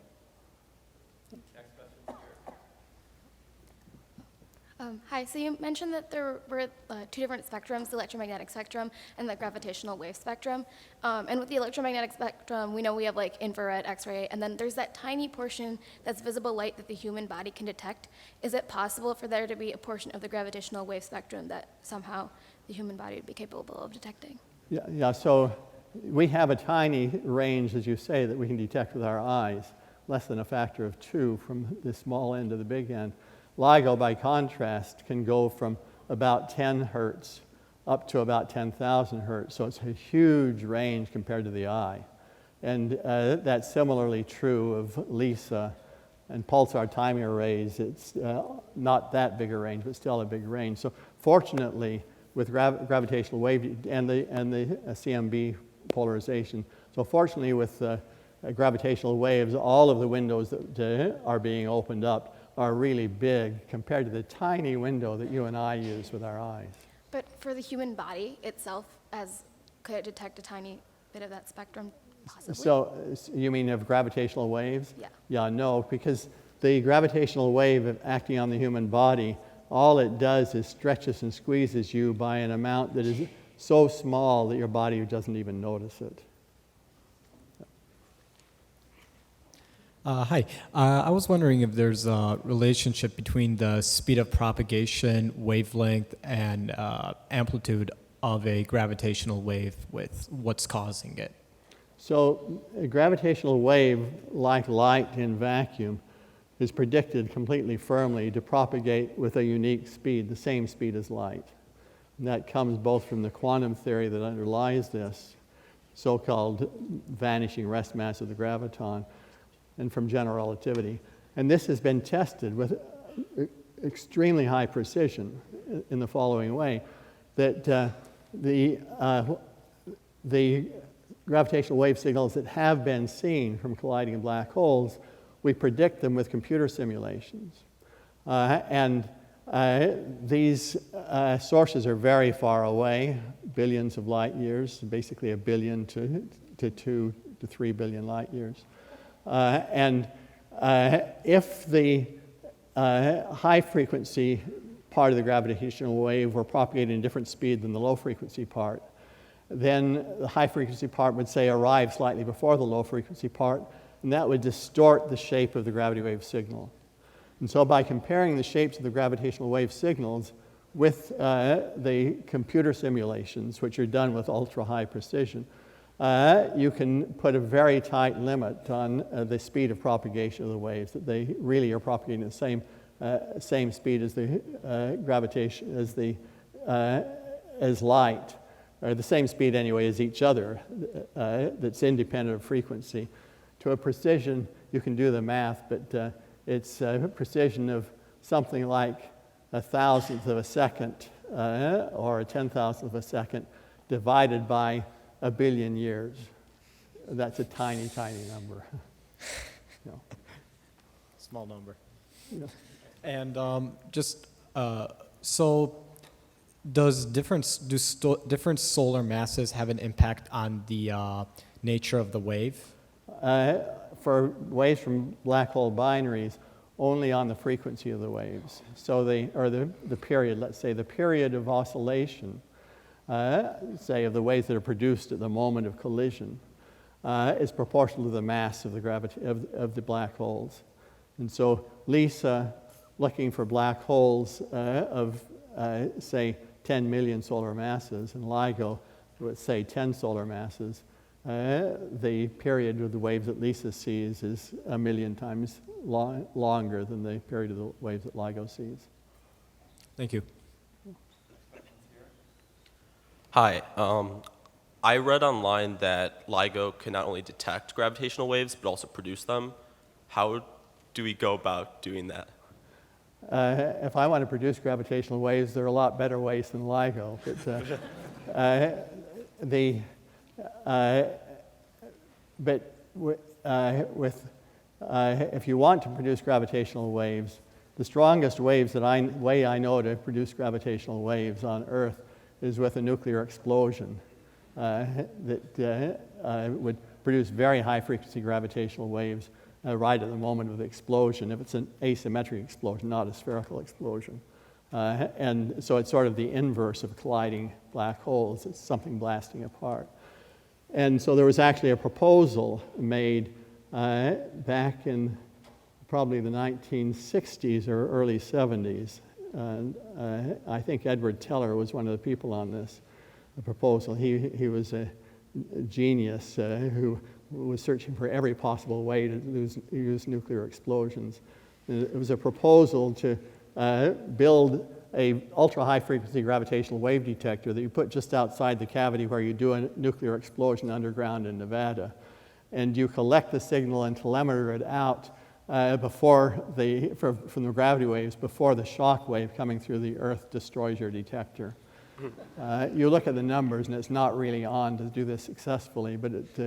Hi, so you mentioned that there were 2 different spectrums, the electromagnetic spectrum and the gravitational wave spectrum. And with the electromagnetic spectrum, we know we have like infrared, X-ray, and then there's that tiny portion that's visible light that the human body can detect. Is it possible for there to be a portion of the gravitational wave spectrum that somehow the human body would be capable of detecting? Yeah, so we have a tiny range, as you say, that we can detect with our eyes, less than a factor of 2 from the small end to the big end. LIGO, by contrast, can go from about 10 hertz up to about 10,000 hertz, so it's a huge range compared to the eye. And that's similarly true of LISA and pulsar timing arrays. It's not that big a range, but still a big range. So fortunately, with gravitational wave and the CMB polarization, so fortunately with gravitational waves, all of the windows that are being opened up are really big compared to the tiny window that you and I use with our eyes. But for the human body itself, could it detect a tiny bit of that spectrum possibly? So you mean of gravitational waves? Yeah. Yeah, no, because the gravitational wave acting on the human body, all it does is stretches and squeezes you by an amount that is so small that your body doesn't even notice it. Hi. I was wondering if there's a relationship between the speed of propagation, wavelength, and amplitude of a gravitational wave with what's causing it. So a gravitational wave, like light in vacuum, is predicted completely firmly to propagate with a unique speed, the same speed as light. And that comes both from the quantum theory that underlies this, so-called vanishing rest mass of the graviton, and from general relativity. And this has been tested with extremely high precision in the following way, that the gravitational wave signals that have been seen from colliding black holes, we predict them with computer simulations. These sources are very far away, billions of light years, basically 1 billion to 2 to 3 billion light years. If the high frequency part of the gravitational wave were propagating at a different speed than the low frequency part, then the high frequency part would say arrive slightly before the low frequency part, and that would distort the shape of the gravity wave signal. And so by comparing the shapes of the gravitational wave signals with the computer simulations, which are done with ultra high precision, you can put a very tight limit on the speed of propagation of the waves, that they really are propagating at the same speed as the gravitation, as light, or the same speed anyway as each other, that's independent of frequency. To a precision, you can do the math, but it's a precision of something like 1,000th of a second or a 10,000th of a second divided by 1 billion years. that's a tiny, tiny number. You know. Small number. Yeah. And so does different solar masses have an impact on the nature of the wave? For waves from black hole binaries, only on the frequency of the waves. So the period, let's say the period of oscillation, say of the waves that are produced at the moment of collision, is proportional to the mass of the black holes. And so Lisa, looking for black holes of, say, 10 million solar masses, and LIGO, let's say 10 solar masses, the period of the waves that Lisa sees is 1 million times longer than the period of the waves that LIGO sees. Thank you. Hi. I read online that LIGO can not only detect gravitational waves, but also produce them. How do we go about doing that? If I want to produce gravitational waves, there are a lot better ways than LIGO. If you want to produce gravitational waves, the strongest way I know to produce gravitational waves on Earth is with a nuclear explosion that would produce very high frequency gravitational waves right at the moment of the explosion, if it's an asymmetric explosion, not a spherical explosion. And so it's sort of the inverse of colliding black holes. It's something blasting apart. And so there was actually a proposal made back in probably the 1960s or early 70s. And I think Edward Teller was one of the people on this proposal. He was a genius who was searching for every possible way to use nuclear explosions. It was a proposal to build a ultra-high frequency gravitational wave detector that you put just outside the cavity where you do a nuclear explosion underground in Nevada. And you collect the signal and telemeter it out from the gravity waves before the shock wave coming through the Earth destroys your detector. You look at the numbers, and it's not really on to do this successfully, but it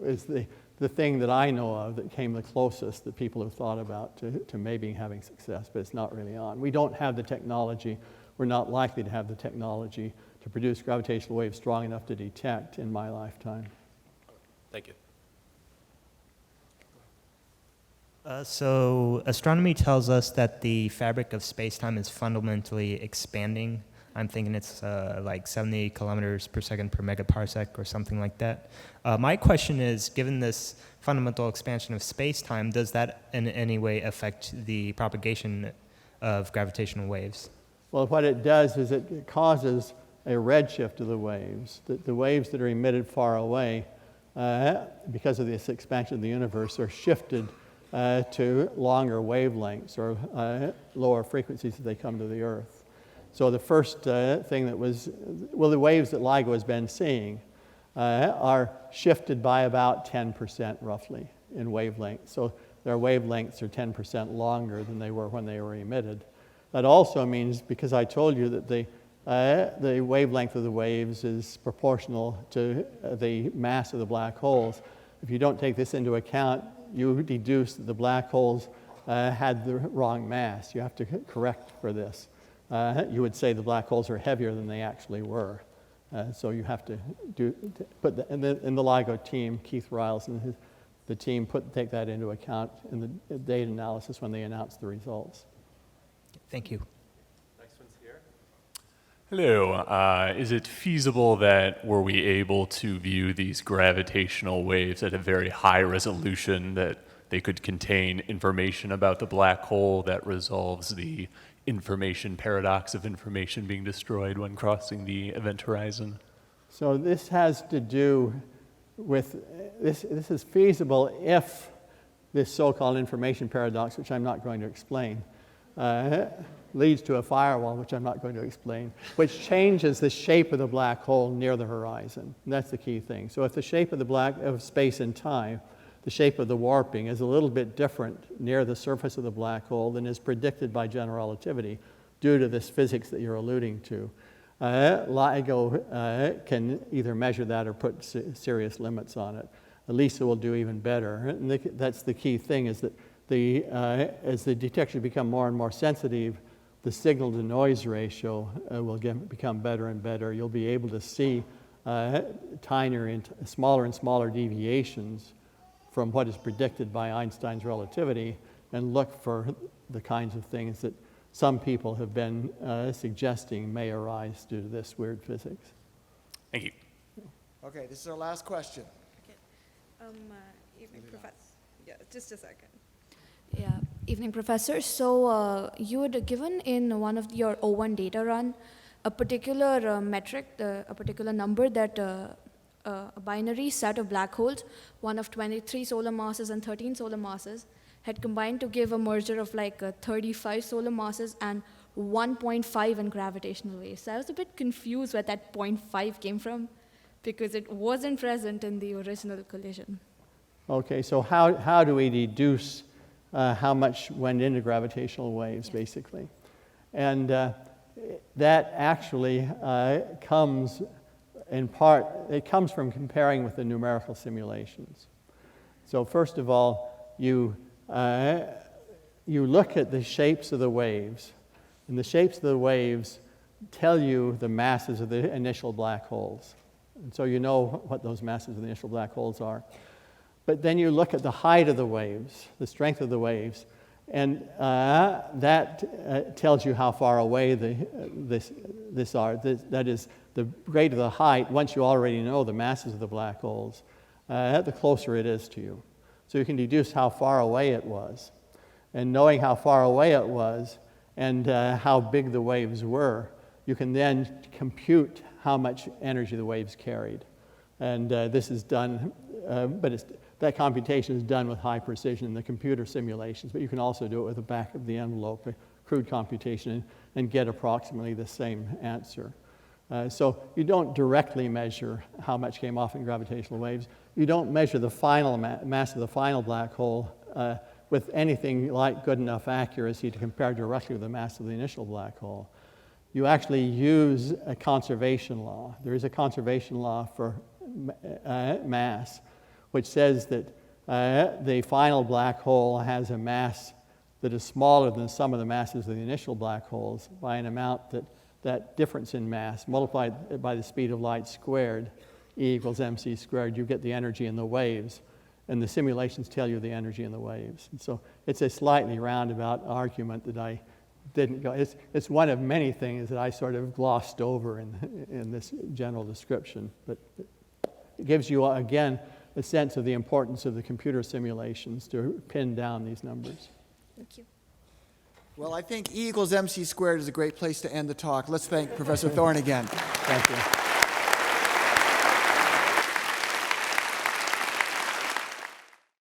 is the thing that I know of that came the closest that people have thought about to maybe having success, but it's not really on. We don't have the technology. We're not likely to have the technology to produce gravitational waves strong enough to detect in my lifetime. Thank you. So astronomy tells us that the fabric of space-time is fundamentally expanding. I'm thinking it's like 70 kilometers per second per megaparsec or something like that. My question is, given this fundamental expansion of space-time, does that in any way affect the propagation of gravitational waves? Well, what it does is it causes a redshift of the waves. The waves that are emitted far away, because of this expansion of the universe, are shifted to longer wavelengths or lower frequencies as they come to the Earth. So the first thing that was, well, the waves that LIGO has been seeing are shifted by about 10% roughly in wavelength. So their wavelengths are 10% longer than they were when they were emitted. That also means, because I told you that the wavelength of the waves is proportional to the mass of the black holes, if you don't take this into account, you deduce that the black holes had the wrong mass. You have to correct for this. You would say the black holes are heavier than they actually were. So you have to put in the LIGO team, Keith Riles and the team take that into account in the data analysis when they announce the results. Thank you. Next one's here. Hello. Is it feasible that were we able to view these gravitational waves at a very high resolution, that they could contain information about the black hole that resolves the information paradox of information being destroyed when crossing the event horizon? So this has to do with, this is feasible if this so-called information paradox, which I'm not going to explain, leads to a firewall, which I'm not going to explain, which changes the shape of the black hole near the horizon. And that's the key thing. So if the shape of space and time, the shape of the warping is a little bit different near the surface of the black hole than is predicted by general relativity due to this physics that you're alluding to, LIGO can either measure that or put serious limits on it. LISA will do even better. And that's the key thing, is that as the detectors become more and more sensitive, the signal-to-noise ratio will become better and better. You'll be able to see tinier and smaller deviations from what is predicted by Einstein's relativity, and look for the kinds of things that some people have been suggesting may arise due to this weird physics. Thank you. Okay, this is our last question. Evening, Professor. Yeah, just a second. Yeah, evening, Professor. So you had given in one of your O1 data run a particular metric, a particular number that a binary set of black holes, one of 23 solar masses and 13 solar masses, had combined to give a merger of like 35 solar masses and 1.5 in gravitational waves. So I was a bit confused where that 0.5 came from, because it wasn't present in the original collision. Okay, so how do we deduce how much went into gravitational waves, basically? And that actually comes in part, it comes from comparing with the numerical simulations. So first of all, you look at the shapes of the waves, and the shapes of the waves tell you the masses of the initial black holes. And so you know what those masses of the initial black holes are. But then you look at the height of the waves, the strength of the waves, and that tells you how far away this are. That is, the greater the height, once you already know the masses of the black holes, the closer it is to you. So you can deduce how far away it was. And knowing how far away it was and how big the waves were, you can then compute how much energy the waves carried. And this is done, that computation is done with high precision in the computer simulations, but you can also do it with the back of the envelope, a crude computation, and get approximately the same answer. So you don't directly measure how much came off in gravitational waves. You don't measure the final mass of the final black hole with anything like good enough accuracy to compare directly with the mass of the initial black hole. You actually use a conservation law. There is a conservation law for mass, which says that the final black hole has a mass that is smaller than some of the masses of the initial black holes by an amount that difference in mass multiplied by the speed of light squared, E equals mc squared, you get the energy in the waves, and the simulations tell you the energy in the waves. And so it's a slightly roundabout argument that I didn't go. It's one of many things that I sort of glossed over in this general description, but it gives you, again, a sense of the importance of the computer simulations to pin down these numbers. Thank you. Well, I think E equals mc squared is a great place to end the talk. Let's thank Professor Thorne again. Thank you.